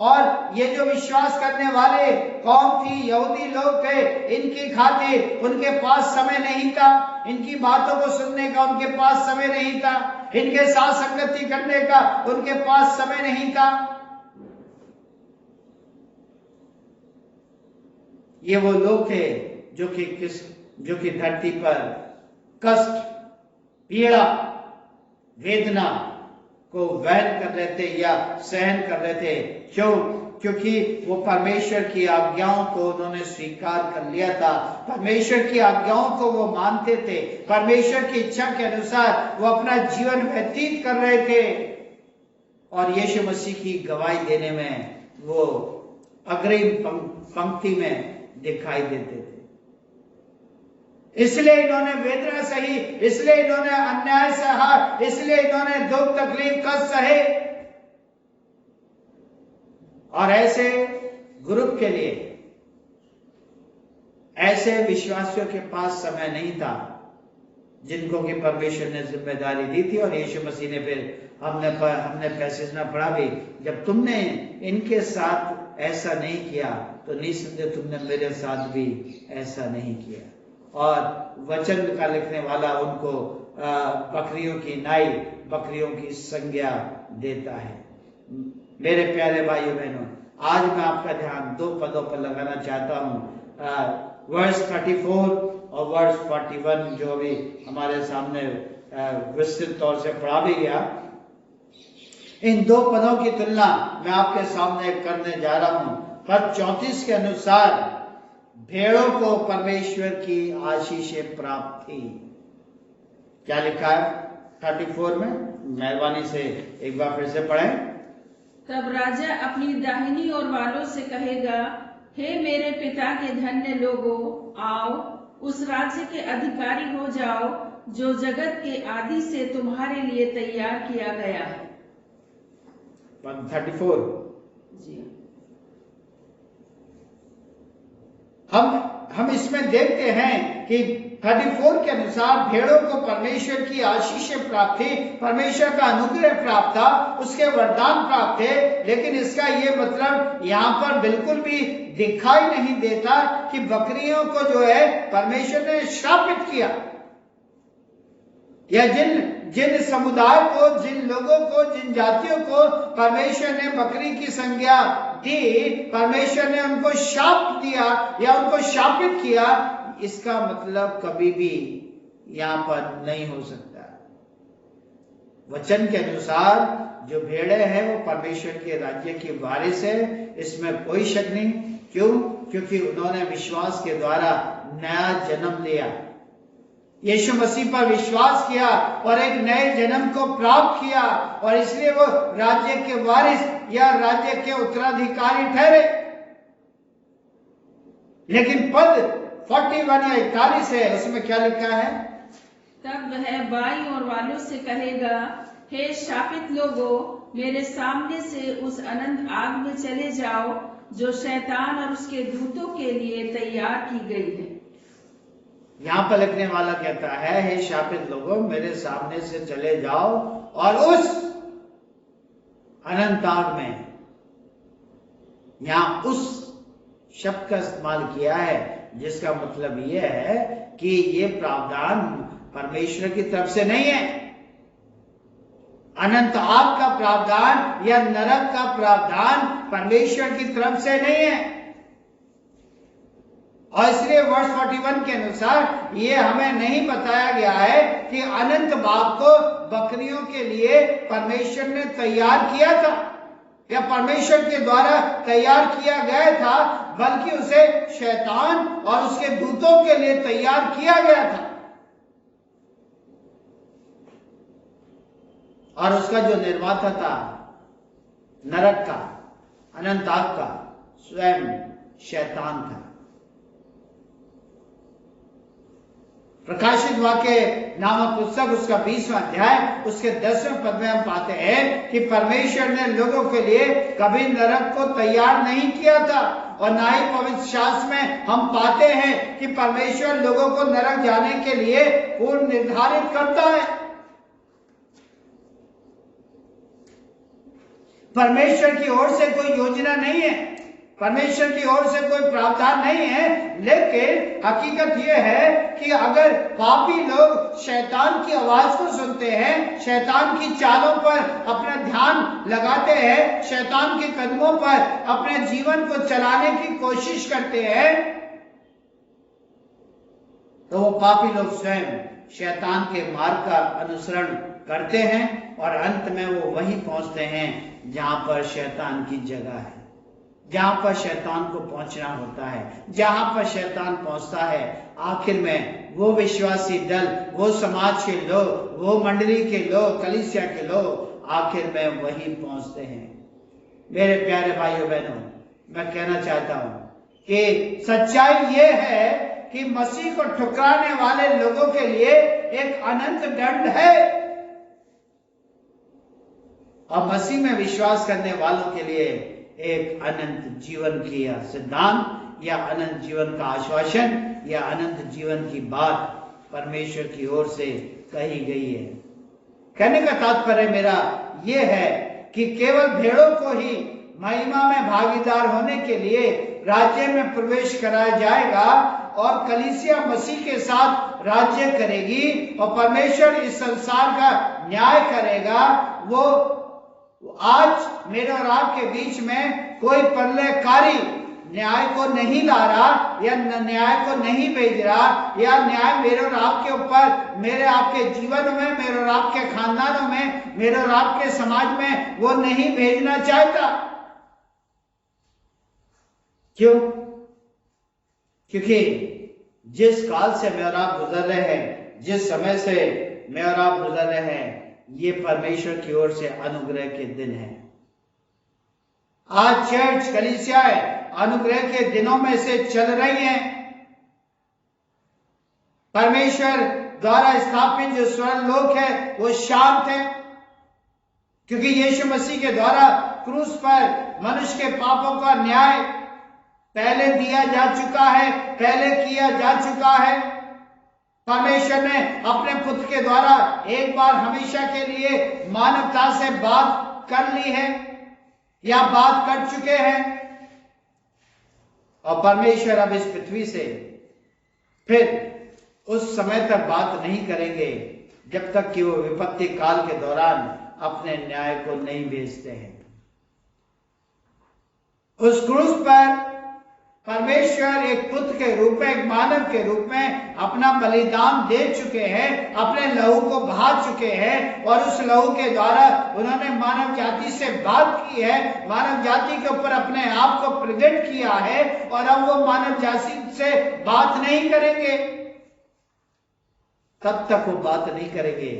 और ये जो विश्वास करने वाले कौम थी, यहूदी लोग थे, इनकी खातिर उनके पास समय नहीं था, इनकी बातों को सुनने का उनके पास समय नहीं था, इनके साथ संगति करने का उनके पास समय नहीं था। ये वो लोग थे जो कि धरती पर कष्ट, पीड़ा, वेदना को वहन कर रहे थे या सहन कर रहे थे। क्यों? क्योंकि वो परमेश्वर की आज्ञाओं को उन्होंने स्वीकार कर लिया था, परमेश्वर की आज्ञाओं को वो मानते थे, परमेश्वर की इच्छा के अनुसार वो अपना जीवन व्यतीत कर रहे थे और यीशु मसीह की गवाही देने में वो अग्रिम पंक्ति में दिखाई देते थे। इसलिए इन्होंने वेदना सही, इसलिए इन्होंने अन्याय सहा, इसलिए इन्होंने दुख, तकलीफ, कष्ट सहे। और ऐसे ग्रुप के लिए, ऐसे विश्वासियों के पास समय नहीं था जिनको कि परमेश्वर ने जिम्मेदारी दी थी। और यीशु मसीह ने फिर हमने पैसेज में पढ़ा भी, जब तुमने इनके साथ ऐसा नहीं किया तो निसंदेह तुमने मेरे साथ भी ऐसा नहीं किया। और वचन का लिखने वाला उनको बकरियों की नाई, बकरियों की संज्ञा देता है। मेरे प्यारे भाइयों बहनों, आज मैं आपका ध्यान दो पदों पर लगाना चाहता हूं, वर्स 34 और वर्स 41 जो अभी हमारे सामने विस्तृत तौर से पढ़ा भी गया। इन दो पदों की तुलना मैं आपके सामने करने जा रहा हूं। पद 34 के अनुसार भेड़ों को परमेश्वर की आशीषें प्राप्त थी। क्या लिखा है 34 में? मेहरबानी से एक बार फिर से पढ़ें। तब राजा अपनी दाहिनी ओर वालों से कहेगा, हे मेरे पिता के धन्य लोगों, आओ उस राज्य के अधिकारी हो जाओ जो जगत के आदि से तुम्हारे लिए तैयार किया गया है। 34 जी। हम इसमें देखते हैं कि 34 के अनुसार भेड़ों को परमेश्वर की आशीषें प्राप्त थी, परमेश्वर का अनुग्रह प्राप्त था, उसके वरदान प्राप्त थे। लेकिन इसका ये मतलब यहाँ पर बिल्कुल भी दिखाई नहीं देता कि बकरियों को जो है परमेश्वर ने श्रापित किया, या जिन समुदाय को, जिन लोगों को, जिन जातियों को परमेश्वर ने बकरी की संज्ञा दी, परमेश्वर ने उनको शाप दिया या उनको शापित किया, इसका मतलब कभी भी यहां पर नहीं हो सकता। वचन के अनुसार जो भेड़े हैं वो परमेश्वर के राज्य की वारिस है, इसमें कोई शक नहीं। क्यों? क्योंकि उन्होंने विश्वास के द्वारा नया जन्म लिया, यीशु मसीह पर विश्वास किया और एक नए जन्म को प्राप्त किया, और इसलिए वो राज्य के वारिस या राज्य के उत्तराधिकारी ठहरे। लेकिन पद 41 या 41 है, उसमें क्या लिखा है? तब वह बाईं ओर वालों से कहेगा, हे शापित लोगों, मेरे सामने से उस अनंत आग में चले जाओ जो शैतान और उसके दूतों के लिए तैयार की गई है। यहाँ पर लिखने वाला कहता है, हे शापित लोगों, मेरे सामने से चले जाओ और उस अनंत आग में, यहाँ उस शब्द का इस्तेमाल किया है जिसका मतलब यह है कि ये प्रावधान परमेश्वर की तरफ से नहीं है। अनंत आग का प्रावधान या नरक का प्रावधान परमेश्वर की तरफ से नहीं है। और इसलिए वर्ष 41 के अनुसार ये हमें नहीं बताया गया है कि अनंत बाग को बकरियों के लिए परमेश्वर ने तैयार किया था या परमेश्वर के द्वारा तैयार किया गया था, बल्कि उसे शैतान और उसके दूतों के लिए तैयार किया गया था। और उसका जो निर्माता था नरक का, अनंत आग का, स्वयं शैतान था। प्रकाशित वाक्य नामक पुस्तक उसका 20वां अध्याय उसके 10वें पद में हम पाते हैं कि परमेश्वर ने लोगों के लिए कभी नरक को तैयार नहीं किया था, और ना ही पवित्र शास्त्र में हम पाते हैं कि परमेश्वर लोगों को नरक जाने के लिए पूर्व निर्धारित करता है। परमेश्वर की ओर से कोई योजना नहीं है, परमेश्वर की ओर से कोई प्रावधान नहीं है, लेकिन हकीकत यह है कि अगर पापी लोग शैतान की आवाज को सुनते हैं, शैतान की चालों पर अपना ध्यान लगाते हैं, शैतान के कदमों पर अपने जीवन को चलाने की कोशिश करते हैं, तो वो पापी लोग स्वयं शैतान के मार्ग का अनुसरण करते हैं और अंत में वो वहीं पहुंचते हैं जहां पर शैतान की जगह है, जहां पर शैतान को पहुंचना होता है, जहां पर शैतान पहुंचता है। आखिर में वो विश्वासी दल, वो समाज के लोग, वो मंडली के लोग, कलीसिया के लोग आखिर में वहीं पहुंचते हैं। मेरे प्यारे भाइयों बहनों, मैं कहना चाहता हूं कि सच्चाई ये है कि मसीह को ठुकराने वाले लोगों के लिए एक अनंत दंड है, और मसीह में विश्वास करने वालों के लिए एक अनंत जीवन की सिद्धांत या अनंत जीवन का आश्वासन या अनंत जीवन की बात परमेश्वर की ओर से कही गई है। कहने का तात्पर्य मेरा यह है कि केवल भेड़ों को ही महिमा में भागीदार होने के लिए राज्य में प्रवेश कराया जाएगा, और कलीसिया मसीह के साथ राज्य करेगी और परमेश्वर इस संसार का न्याय करेगा। वो आज मेरे और आपके बीच में कोई प्रलयकारी न्याय को नहीं ला रहा या न्याय को नहीं भेज रहा, या न्याय मेरे और आपके ऊपर, मेरे आपके जीवन में, मेरे और आपके खानदानों में, मेरे और आपके समाज में वो नहीं भेजना चाहता। क्यों? क्योंकि जिस काल से मैं और आप गुजर रहे हैं, जिस समय से मैं और आप गुजर रहे हैं, ये परमेश्वर की ओर से अनुग्रह के दिन है। आज चर्च कलीसियाएं अनुग्रह के दिनों में से चल रही हैं। परमेश्वर द्वारा स्थापित जो स्वर्ण लोक है वो शांत है, क्योंकि यीशु मसीह के द्वारा क्रूस पर मनुष्य के पापों का न्याय पहले दिया जा चुका है, पहले किया जा चुका है। परमेश्वर ने अपने पुत्र के द्वारा एक बार हमेशा के लिए मानवता से बात कर ली है या बात कर चुके हैं, और परमेश्वर अब इस पृथ्वी से फिर उस समय तक बात नहीं करेंगे जब तक कि वो विपत्ति काल के दौरान अपने न्याय को नहीं भेजते हैं। उस क्रूस पर परमेश्वर एक पुत्र के रूप में, एक मानव के रूप में अपना बलिदान दे चुके हैं, अपने लहू को बहा चुके हैं, और उस लहू के द्वारा उन्होंने मानव जाति से बात की है, मानव जाति के ऊपर अपने आप को प्रेजेंट किया है, और अब वो मानव जाति से बात नहीं करेंगे। तब तक वो बात नहीं करेंगे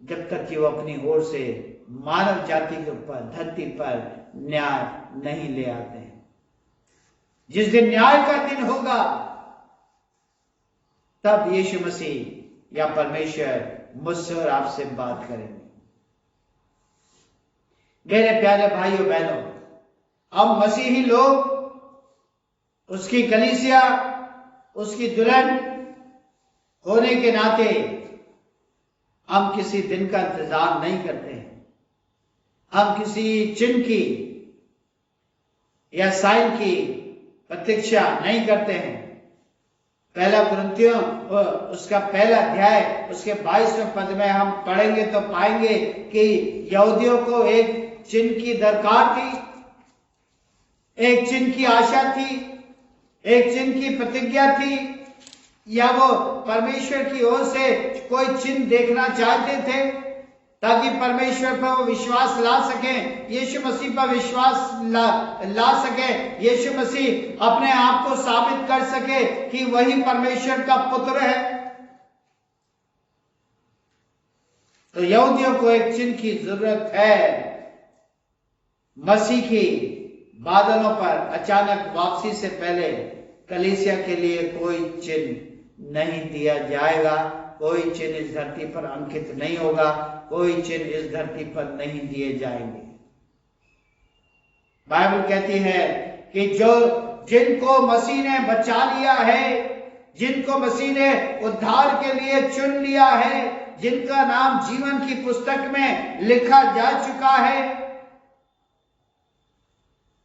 जब तक कि वो अपनी ओर से मानव जाति के ऊपर, धरती पर न्याय नहीं ले आते हैं। जिस दिन न्याय का दिन होगा, तब यीशु मसीह या परमेश्वर मुझसे और आपसे बात करेंगे। मेरे प्यारे भाइयों बहनों, अब मसीही लोग, उसकी कलीसिया, उसकी दुल्हन होने के नाते हम किसी दिन का इंतजार नहीं करते हैं, हम किसी चिन्ह की या साइन की प्रतीक्षा नहीं करते हैं। पहला कुरिन्थियों उसका पहला अध्याय उसके 22वें पद में हम पढ़ेंगे तो पाएंगे कि यहूदियों को एक चिन्ह की दरकार थी, एक चिन्ह की आशा थी, एक चिन्ह की प्रतिज्ञा थी, या वो परमेश्वर की ओर से कोई चिन्ह देखना चाहते थे ताकि परमेश्वर पर वो विश्वास ला सके, यीशु मसीह पर विश्वास ला सके, यीशु मसीह अपने आप को साबित कर सके कि वही परमेश्वर का पुत्र है। तो यहूदियों को एक चिन्ह की जरूरत है। मसीह की बादलों पर अचानक वापसी से पहले कलीसिया के लिए कोई चिन्ह नहीं दिया जाएगा, कोई चिन्ह इस धरती पर अंकित नहीं होगा, कोई चिन्ह इस धरती पर नहीं दिए जाएंगे। बाइबल कहती है कि जिनको मसीह ने बचा लिया है, जिनको मसीह ने उद्धार के लिए चुन लिया है, जिनका नाम जीवन की पुस्तक में लिखा जा चुका है,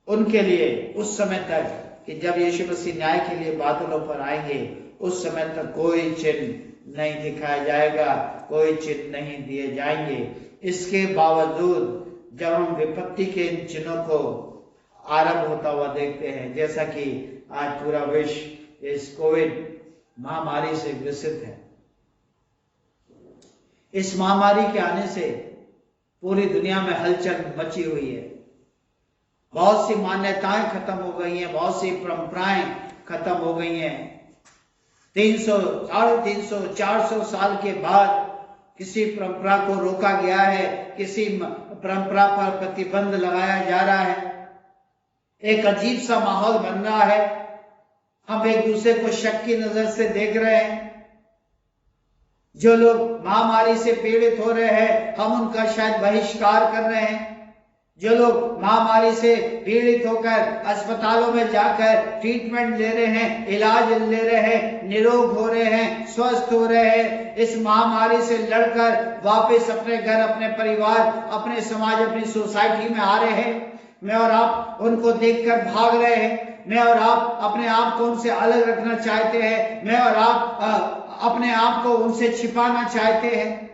उनके लिए उस समय तक कि जब यीशु मसीह न्याय के लिए बादलों पर आएंगे, उस समय तक कोई चिन्ह नहीं दिखाया जाएगा, कोई चिन्ह नहीं दिए जाएंगे। इसके बावजूद जब हम विपत्ति के इन चिन्हों को आरंभ होता हुआ देखते हैं, जैसा कि आज पूरा विश्व इस कोविड महामारी से ग्रसित है, इस महामारी के आने से पूरी दुनिया में हलचल मची हुई है। बहुत सी मान्यताएं खत्म हो गई हैं, बहुत सी परंपराएं खत्म हो गई हैं। 300, 350, 400 साल के बाद किसी परंपरा को रोका गया है, किसी परंपरा पर प्रतिबंध लगाया जा रहा है। एक अजीब सा माहौल बन रहा है। हम एक दूसरे को शक की नजर से देख रहे हैं। जो लोग महामारी से पीड़ित हो रहे हैं, हम उनका शायद बहिष्कार कर रहे हैं। जो लोग महामारी से पीड़ित होकर अस्पतालों में जाकर ट्रीटमेंट ले रहे हैं, इलाज ले रहे हैं, निरोग हो रहे हैं, स्वस्थ हो रहे हैं, इस महामारी से लड़कर वापस अपने घर, अपने परिवार, अपने समाज, अपनी सोसाइटी में आ रहे हैं, मैं और आप उनको देखकर भाग रहे हैं। मैं और आप अपने आप को उनसे अलग रखना चाहते हैं। मैं और आप अपने आप को उनसे छिपाना चाहते हैं।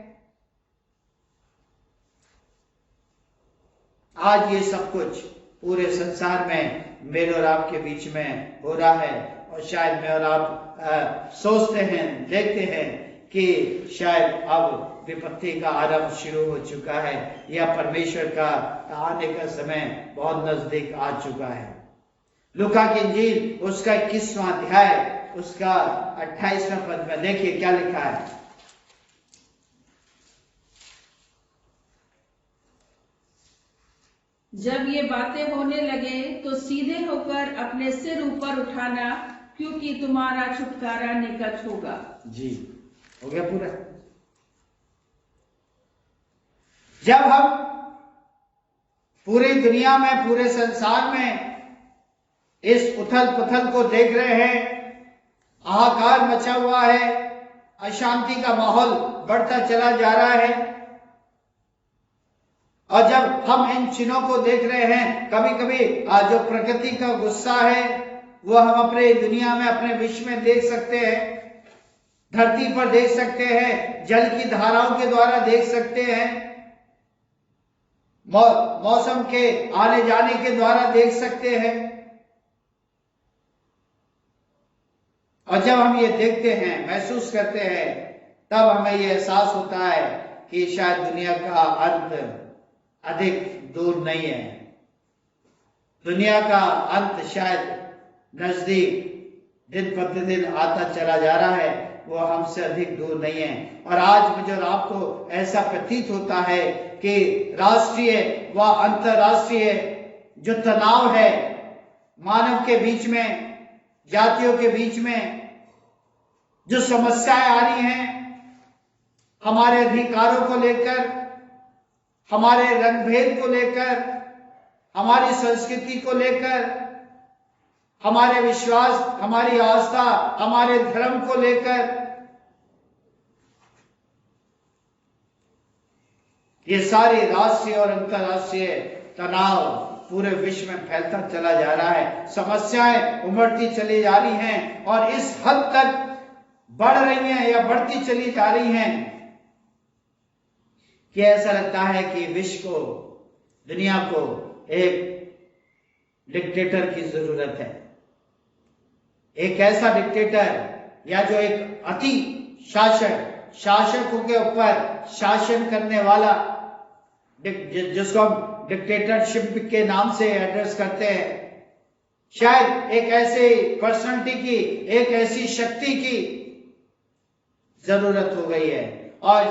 आज ये सब कुछ पूरे संसार में मेरे और आपके बीच में हो रहा है, और शायद मैं और आप सोचते हैं, देखते हैं कि शायद अब विपत्ति का आरंभ शुरू हो चुका है, या परमेश्वर का आने का समय बहुत नजदीक आ चुका है। लूका की इंजील उसका 21वां अध्याय, उसका 28वां पद में देखिए क्या लिखा है। जब ये बातें होने लगे तो सीधे होकर अपने सिर ऊपर उठाना, क्योंकि तुम्हारा छुटकारा निकट होगा। जी, हो गया पूरा। जब हम पूरी दुनिया में, पूरे संसार में इस उथल पुथल को देख रहे हैं, हाहाकार मचा हुआ है, अशांति का माहौल बढ़ता चला जा रहा है, और जब हम इन चिन्हों को देख रहे हैं, कभी कभी जो प्रकृति का गुस्सा है वो हम अपने दुनिया में, अपने विश्व में देख सकते हैं, धरती पर देख सकते हैं, जल की धाराओं के द्वारा देख सकते हैं, मौसम के आने जाने के द्वारा देख सकते हैं। और जब हम ये देखते हैं, महसूस करते हैं, तब हमें ये एहसास होता है कि शायद दुनिया का अंत अधिक दूर नहीं है। दुनिया का अंत शायद नजदीक दिन प्रतिदिन आता चला जा रहा है, वो हमसे अधिक दूर नहीं है। और आज मुझे और आपको ऐसा प्रतीत होता है कि राष्ट्रीय व अंतरराष्ट्रीय जो तनाव है मानव के बीच में, जातियों के बीच में, जो समस्याएं आ रही हैं हमारे अधिकारों को लेकर, हमारे रंगभेद को लेकर, हमारी संस्कृति को लेकर, हमारे विश्वास, हमारी आस्था, हमारे धर्म को लेकर, ये सारे राष्ट्रीय और अंतरराष्ट्रीय तनाव पूरे विश्व में फैलता चला जा रहा है। समस्याएं उमड़ती चली जा रही हैं और इस हद तक बढ़ रही हैं या बढ़ती चली जा रही हैं कि ऐसा लगता है कि विश्व को, दुनिया को एक डिक्टेटर की जरूरत है। एक ऐसा डिक्टेटर या जो एक अति शासकों के ऊपर शासन करने वाला, जिसको हम डिक्टेटरशिप के नाम से एड्रेस करते हैं, शायद एक ऐसे पर्सनालिटी की, एक ऐसी शक्ति की जरूरत हो गई है। और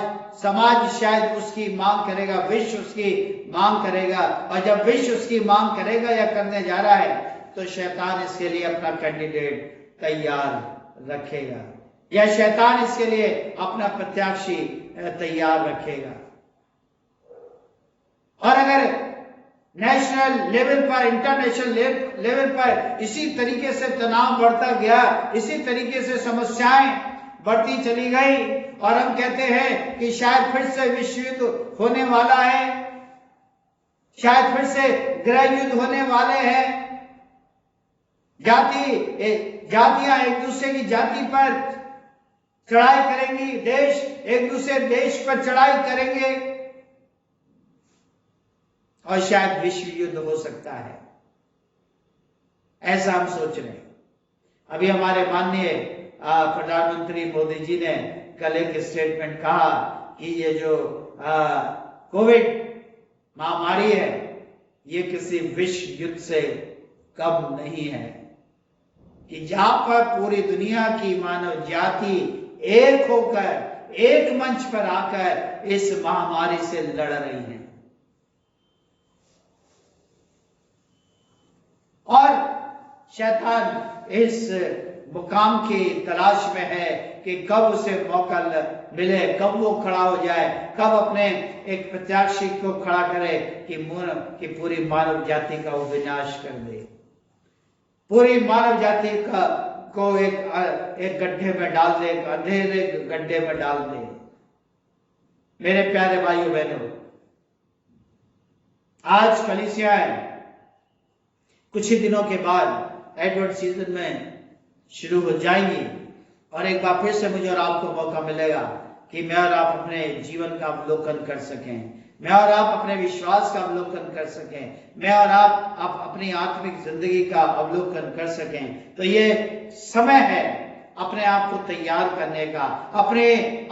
समाज शायद उसकी मांग करेगा, विश्व उसकी मांग करेगा, और जब विश्व उसकी मांग करेगा या करने जा रहा है तो शैतान इसके लिए अपना कैंडिडेट तैयार रखेगा। या शैतान इसके लिए अपना प्रत्याशी तैयार रखेगा। और अगर नेशनल लेवल पर, इंटरनेशनल लेवल पर इसी तरीके से तनाव बढ़ता गया, इसी तरीके से समस्याएं बढ़ती चली गई और हम कहते हैं कि शायद फिर से विश्व युद्ध होने वाला है, शायद फिर से गृह युद्ध होने वाले हैं, जातियां एक दूसरे की जाति पर चढ़ाई करेंगी, देश एक दूसरे देश पर चढ़ाई करेंगे और शायद विश्व युद्ध हो सकता है, ऐसा हम सोच रहे हैं। अभी हमारे माननीय प्रधानमंत्री मोदी जी ने कल एक स्टेटमेंट कहा कि ये जो कोविड महामारी है ये किसी विश्व युद्ध से कम नहीं है, कि जहां पर पूरी दुनिया की मानव जाति एक होकर एक मंच पर आकर इस महामारी से लड़ रही है। और शैतान इस मुकाम की तलाश में है कि कब उसे मौका मिले, कब वो खड़ा हो जाए, कब अपने एक प्रत्याशी को खड़ा करे कि पूरी मानव जाति का वो विनाश कर दे, पूरी मानव जाति को एक गड्ढे में डाल दे, एक अंधेरे गड्ढे में डाल दे। मेरे प्यारे भाइयों बहनों, आज कलीसियाएं कुछ ही दिनों के बाद एडवेंट सीजन में शुरू हो जाएंगी और एक बार फिर से मुझे और आपको मौका मिलेगा कि मैं और आप अपने जीवन का अवलोकन कर सकें, मैं और आप अपने विश्वास का अवलोकन कर सकें, मैं और आप अपनी आत्मिक जिंदगी का अवलोकन कर सकें। तो ये समय है अपने आप को तैयार करने का, अपने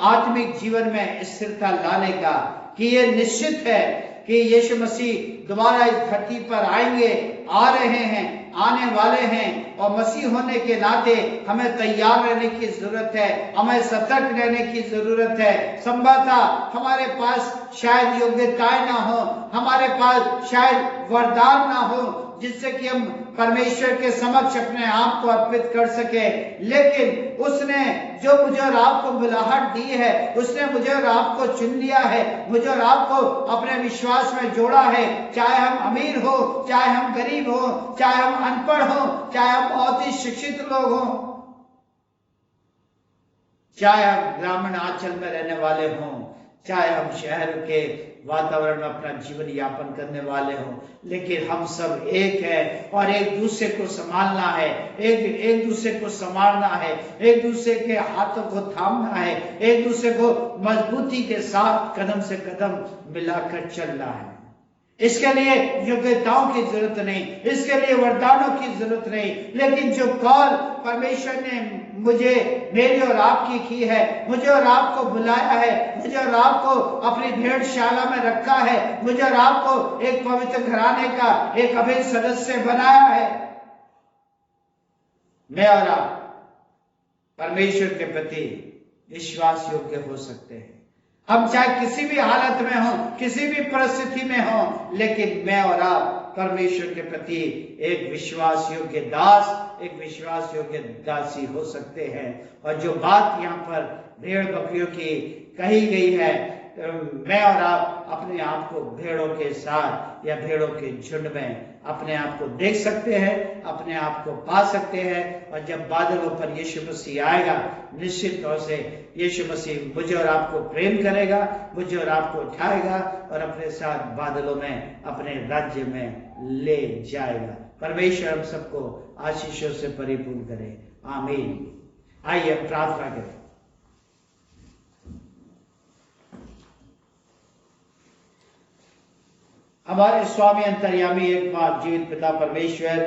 आत्मिक जीवन में स्थिरता लाने का, कि ये निश्चित है कि यीशु मसीह दोबारा इस धरती पर आएंगे, आ रहे हैं, आने वाले हैं और मसीह होने के नाते हमें तैयार रहने की जरूरत है, हमें सतर्क रहने की जरूरत है। संभवतः हमारे पास शायद योग्यताएं ना हो, हमारे पास शायद वरदान ना हो जिससे कि हम परमेश्वर के समक्ष अपने आप को अर्पित कर सके, लेकिन उसने जो मुझे और आपको बुलाहट दी है, उसने मुझे और आपको चुन लिया है, मुझे और आपको अपने विश्वास में जोड़ा है। चाहे हम अमीर हो, चाहे हम गरीब हो, चाहे हम अनपढ़ हो, चाहे हम बहुत ही शिक्षित लोग हों, चाहे हम ग्रामीण आंचल में रहने वाले हों, चाहे हम शहर के वातावरण में अपना जीवन यापन करने वाले हों, लेकिन हम सब एक है और एक दूसरे को संभालना है, एक दूसरे को संभालना है, एक दूसरे के हाथों को थामना है, एक दूसरे को मजबूती के साथ कदम से कदम मिलाकर चलना है। इसके लिए योग्यताओं की जरूरत नहीं, इसके लिए वरदानों की जरूरत नहीं, लेकिन जो कॉल परमेश्वर ने मुझे, मेरी और आपकी की है, मुझे और आपको बुलाया है, मुझे और आपको अपनी भेड़शाला में रखा है, मुझे और आपको एक पवित्र घराने का एक अभिन्न सदस्य बनाया है, मैं और आप परमेश्वर के प्रति विश्वास योग्य हो सकते हैं। हम चाहे किसी भी हालत में हो, किसी भी परिस्थिति में हो, लेकिन मैं और आप परमेश्वर के प्रति एक विश्वास योग्य दास, एक विश्वास योग्य दासी हो सकते हैं। और जो बात यहाँ पर भेड़ बकरियों की कही गई है, मैं और आप अपने आप को भेड़ों के साथ या भेड़ों के झुंड में अपने आप को देख सकते हैं, अपने आप को पा सकते हैं। और जब बादलों पर यीशु मसीह आएगा, निश्चित तौर से यीशु मसीह मुझे और आपको प्रेम करेगा, मुझे और आपको उठाएगा और अपने साथ बादलों में अपने राज्य में ले जाएगा। परमेश्वर हम सबको आशीषों से परिपूर्ण करे, आमीन। आइए प्रार्थना करें। हमारे स्वामी अंतर्यामी एकमात्र जीवित पिता परमेश्वर,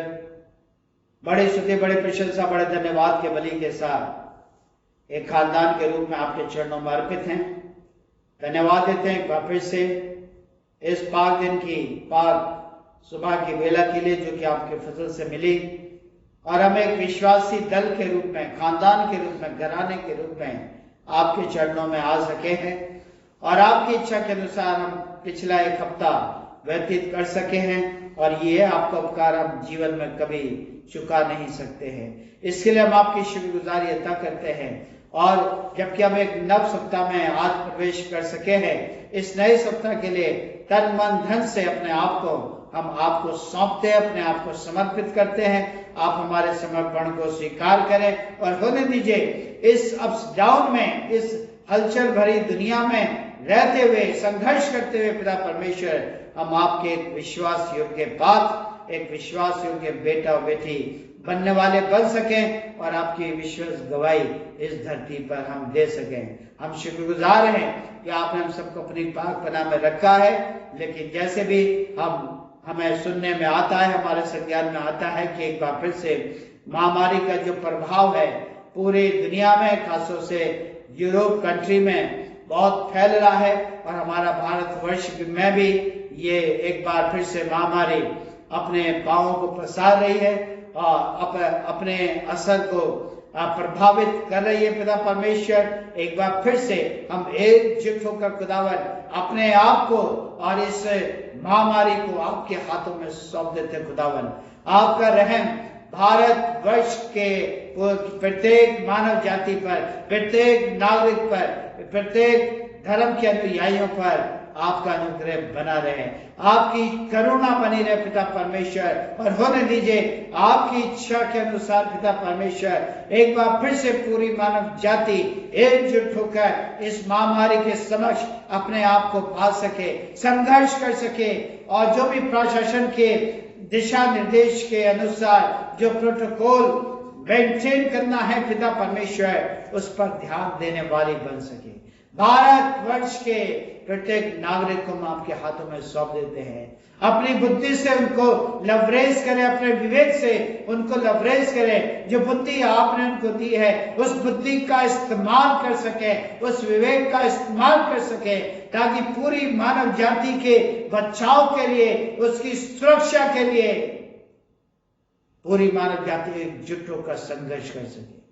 बड़े स्तुति, बड़े प्रशंसा, बड़े धन्यवाद के बलि के साथ एक खानदान के रूप में आपके चरणों में अर्पित हैं। धन्यवाद देते हैं वापस से इस पाक दिन की, पाक सुबह की बेला के लिए जो कि आपके फजल से मिली, और हम एक विश्वासी दल के रूप में, खानदान के रूप में, घराने के रूप में आपके चरणों में आ सके हैं और आपकी इच्छा के अनुसार हम पिछला एक हफ्ता व्यतीत कर सके हैं। और ये आपका उपकार हम जीवन में कभी चुका नहीं सकते हैं। इसके लिए हम आपकी शुक्रगुजारी अदा करते हैं और जबकि हम एक नव सप्ताह में आज प्रवेश कर सके हैं, इस नए सप्ताह के लिए तन मन धन से अपने आप को हम आपको सौंपते हैं, अपने आप को समर्पित करते हैं। आप हमारे समर्पण को स्वीकार करें और होने दीजिए इस अप्स डाउन में, इस हलचल भरी दुनिया में रहते हुए, संघर्ष करते हुए पिता परमेश्वर, हम आपके एक विश्वास योग्य पात्र, एक विश्वास योग्य बेटा और बेटी बनने वाले बन सकें और आपकी विश्वास गवाही इस धरती पर हम दे सकें। हम शुक्रगुजार हैं कि आपने हम सबको अपनी पाक पनाह में रखा है। लेकिन जैसे भी हमें सुनने में आता है, हमारे संज्ञान में आता है कि एक बार फिर से महामारी का जो प्रभाव है पूरी दुनिया में, खासतौर से यूरोप कंट्री में बहुत फैल रहा है और हमारा भारतवर्ष में भी ये एक बार फिर से महामारी अपने पांवों को पसार रही है और अपने असर को प्रभावित कर रही है। पिता परमेश्वर, एक बार फिर से हम एकजुट होकर खुदावन अपने आप को और इस महामारी को आपके हाथों में सौंप देते हैं। खुदावन, आपका रहम भारतवर्ष के प्रत्येक मानव जाति पर, प्रत्येक नागरिक पर, प्रत्येक धर्म के अनुयायियों पर आपका अनुग्रह बना रहे, आपकी करुणा बनी रहे पिता परमेश्वर। और होने दीजिए आपकी इच्छा के अनुसार पिता परमेश्वर, एक बार फिर से पूरी मानव जाति एकजुट होकर इस महामारी के समक्ष अपने आप को पा सके, संघर्ष कर सके और जो भी प्रशासन के दिशा निर्देश के अनुसार जो प्रोटोकॉल मेंटेन करना है पिता परमेश्वर, उस पर ध्यान देने वाली बन सके। भारतवर्ष के प्रत्येक नागरिक को हम आपके हाथों में सौंप देते हैं। अपनी बुद्धि से उनको लवरेज करें, अपने विवेक से उनको लवरेज करें। जो बुद्धि आपने उनको दी है उस बुद्धि का इस्तेमाल कर सके, उस विवेक का इस्तेमाल कर सके, ताकि पूरी मानव जाति के बचाव के लिए, उसकी सुरक्षा के लिए पूरी मानव जाति एकजुट होकर संघर्ष कर सके।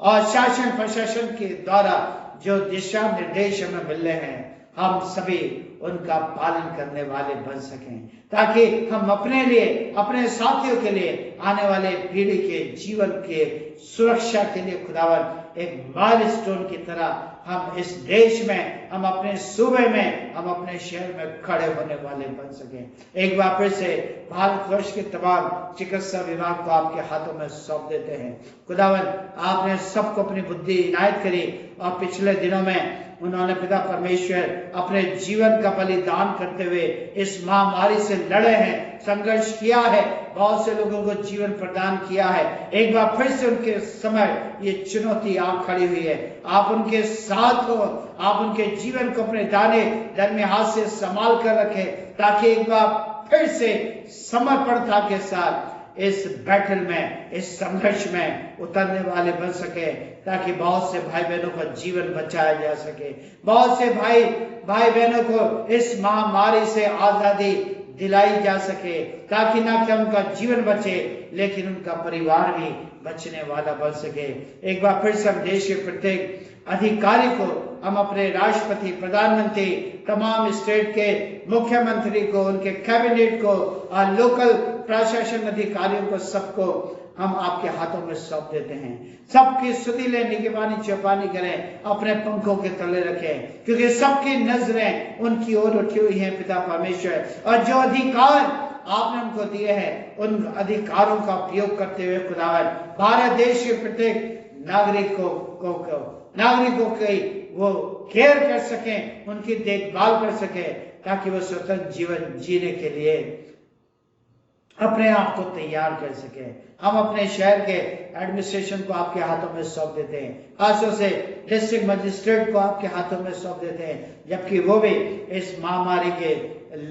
और शासन प्रशासन के द्वारा जो दिशा निर्देश हमें मिल रहे हैं, हम सभी उनका पालन करने वाले बन सकें, ताकि हम अपने लिए, अपने साथियों के लिए, आने वाले पीढ़ी के जीवन के सुरक्षा के लिए खुदावन एक माइलस्टोन की तरह हम इस देश में, हम अपने सूबे में, हम अपने शहर में खड़े होने वाले बन सकें। एक बार फिर से भारतवर्ष के तमाम चिकित्सा विभाग को आपके हाथों में सौंप देते हैं। खुदावन, आपने सबको अपनी बुद्धि इनायत करी और पिछले दिनों में उन्होंने पिता परमेश्वर अपने जीवन का बलिदान करते हुए इस महामारी से लड़े हैं, संघर्ष किया है, बहुत से लोगों को जीवन प्रदान किया है। एक बार फिर से उनके समय ये चुनौती आ खड़ी हुई है। आप उनके साथ हो, आप उनके जीवन को अपने दाने दरमे हाथ से संभाल कर रखें, ताकि एक बार फिर से समर्पणता के साथ इस बैटल में, इस संघर्ष में उतरने वाले बन सके, ताकि बहुत से भाई बहनों का जीवन बचाया जा सके, बहुत से भाई बहनों को इस महामारी से आजादी दिलाई जा सके, ताकि ना कि उनका जीवन बचे लेकिन उनका परिवार भी बचने वाला बन सके। एक बार फिर से हम देश के प्रत्येक अधिकारी को, हम अपने राष्ट्रपति, प्रधानमंत्री, तमाम स्टेट के मुख्यमंत्री को, उनके कैबिनेट को और लोकल प्रशासन अधिकारियों को, सबको हम आपके हाथों में सौंप देते हैं। सबकी सुधीले निगरानी चौपानी करें, अपने पंखों के तले रखें, क्योंकि सबकी नजरें उनकी ओर उठी हुई हैं पिता परमेश्वर। और जो अधिकार आपने उनको दिए हैं, उन अधिकारों का उपयोग करते हुए खुदावन भारत देश के प्रत्येक नागरिकों की वो केयर कर सकें, उनकी देखभाल कर सकें, ताकि वो स्वतंत्र जीवन जीने के लिए अपने आप को तैयार कर सके। हम अपने शहर के एडमिनिस्ट्रेशन को आपके हाथों में सौंप देते हैं, खासतौर से डिस्ट्रिक्ट मजिस्ट्रेट को आपके हाथों में सौंप देते हैं, जबकि वो भी इस महामारी के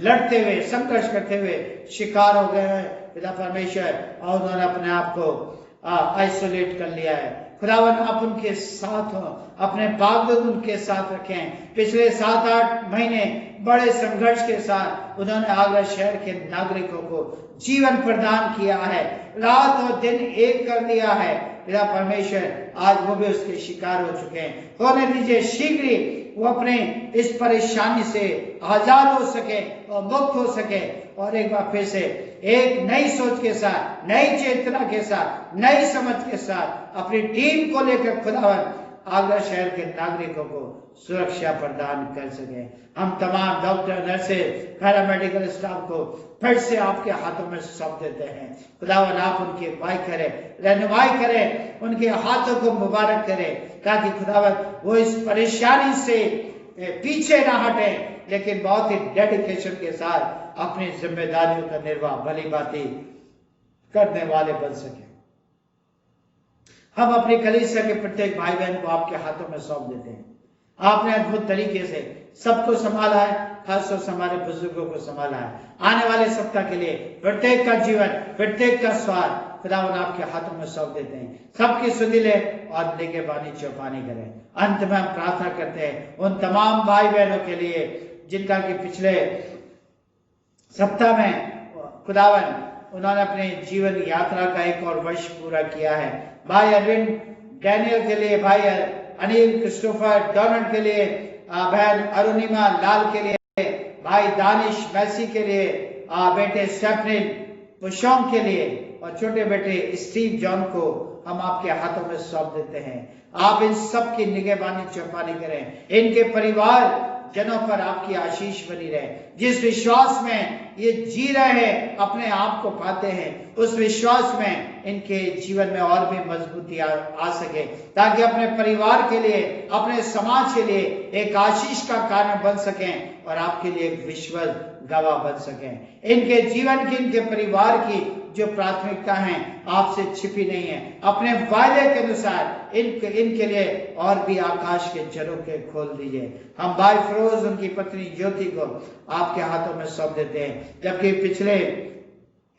लड़ते हुए, संघर्ष करते हुए शिकार हो गए हैं पिता परमेश्वर, और उन्होंने अपने आप को आइसोलेट कर लिया है। खुदावन, आप उनके साथ हो, अपने बागदूत उनके साथ रखें। पिछले 7-8 महीने बड़े संघर्ष के साथ उन्होंने आगरा शहर के नागरिकों को जीवन प्रदान किया है, रात और दिन एक कर दिया है पिता परमेश्वर। आज वो भी उसके शिकार हो चुके हैं। होने दीजिए शीघ्र ही वो अपने इस परेशानी से आजाद हो सके और मुक्त हो सके, और एक बार फिर से एक नई सोच के साथ, नई चेतना के साथ, नई समझ के साथ अपनी टीम को लेकर खुदावन आगरा शहर के नागरिकों को सुरक्षा प्रदान कर सके। हम तमाम डॉक्टर, नर्सेज, पैरामेडिकल स्टाफ को फिर से आपके हाथों में सौंप देते हैं। खुदावन आप उनकी अगुवाई करें, रहनुमाई करें, उनके हाथों को मुबारक करें, ताकि खुदावन वो इस परेशानी से पीछे ना हटे, लेकिन बहुत ही डेडिकेशन के साथ अपनी जिम्मेदारियों का निर्वाह भली भांति करने वाले बन सके। हम अपनी कलीसिया के प्रत्येक भाई बहन को आपके हाथों में सौंप देते हैं। आपने अद्भुत तरीके से सबको संभाला है, खासतौर से हमारे बुजुर्गों को संभाला है। आने वाले सप्ताह के लिए प्रत्येक का जीवन, प्रत्येक का स्वाद खुदावन आपके हाथों में सौंप देते हैं। सबकी सुधि ले और निगहबानी चौपानी करें। अंत में हम प्रार्थना करते हैं उन तमाम भाई बहनों के लिए जिनका कि पिछले सप्ताह में खुदावन उन्होंने अपने जीवन यात्रा का एक और वर्ष पूरा किया है। भाई अरविंद डैनियल के लिए, भाई अनिल क्रिस्टोफर डोनाल्ड के लिए, बहन अरुणिमा लाल के लिए, भाई दानिश मैसी के लिए, बेटे स्टेफनिन पुशोंग के लिए और छोटे बेटे स्टीव जॉन को हम आपके हाथों में सौंप देते हैं। आप इन सब की निगहबानी चौपानी करें। इनके परिवार जनों पर आपकी आशीष बनी रहे। जिस विश्वास में ये जी रहे हैं, अपने आप को पाते हैं, उस विश्वास में इनके जीवन में और भी मजबूती आ सके, ताकि अपने परिवार के लिए, अपने समाज के लिए एक आशीष का कारण बन सकें और आपके लिए एक विश्वास गवाह बन सकें। इनके जीवन की, इनके परिवार की जो प्राथमिकता है आपसे छिपी नहीं है। अपने वायदे के अनुसार इनके लिए और भी आकाश के झरोखे खोल दीजिए। हम भाई फिरोज, उनकी पत्नी ज्योति को आपके हाथों में सौंप देते हैं। जबकि पिछले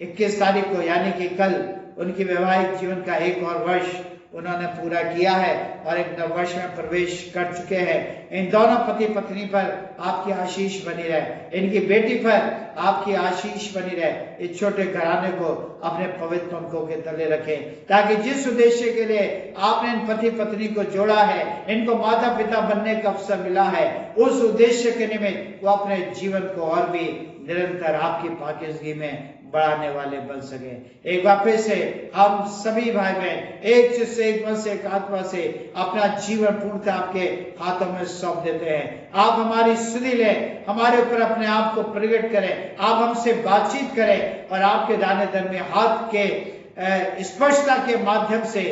21 तारीख को यानी कि कल उनकी वैवाहिक जीवन का एक और वर्ष उन्होंने पूरा किया है और एक नव वर्ष में प्रवेश कर चुके हैं। इन दोनों पति पत्नी पर आपकी आशीष बनी रहे, इनकी बेटी पर आपकी आशीष बनी रहे। इस छोटे घराने को अपने पवित्र पंखों के तले रखें, ताकि जिस उद्देश्य के लिए आपने इन पति पत्नी को जोड़ा है, इनको माता पिता बनने का अवसर मिला है, उस उद्देश्य के निमित्त वो अपने जीवन को और भी निरंतर आपकी पाकीज़गी में बढ़ाने वाले बन सके। एक बार से हम सभी भाई बहन एक चित्त से, एक मन से, एक आत्मा से अपना जीवन पूर्णतः आपके हाथों में सौंप देते हैं। आप हमारी सुधि लें, हमारे ऊपर अपने आप को प्रकट करें, आप हमसे बातचीत करें और आपके दाने दर में हाथ के स्पर्शता के माध्यम से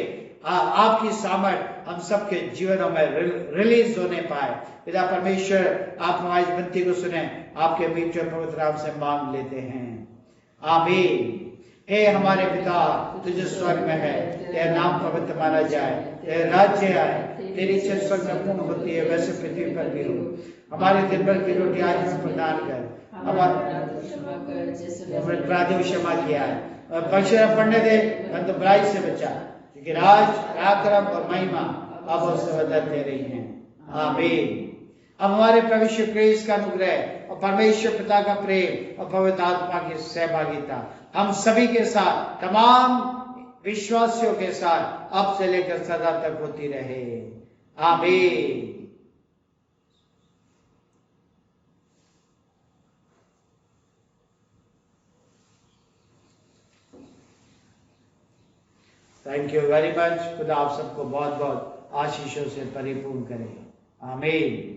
आपकी सामर्थ हम सबके जीवनों में रिलीज होने पाए। पिता परमेश्वर, आप हमारी विनती को सुने, आपके बीच पवित्र नाम से मांग लेते हैं, आमीन। हे हमारे पिता, तुझे स्वर्ग में है, तेरा नाम पवित्र माना जाए, तेरा राज्य आए, तेरी इच्छा स्वर्ग में पूर्ण होती है वैसे पृथ्वी पर भी हो। हमारे दिन भर की रोटी आज हमें प्रदान कर, हमारे अपराधियों को क्षमा किया है और परीक्षा पढ़ने दे, परंतु बुराई से बचा, क्योंकि राज, पराक्रम और महिमा अब और सदा तेरे ही हैं, आमीन। अब हमारे प्रभु यीशु क्रिस्त का अनुग्रह और परमेश्वर पिता का प्रेम और पवित्र आत्मा की सहभागिता हम सभी के साथ, तमाम विश्वासियों के साथ अब से लेकर सदा तक होती रहे, आमीन। Thank you very much. खुदा आप सबको बहुत बहुत आशीषों से परिपूर्ण करे, आमीन।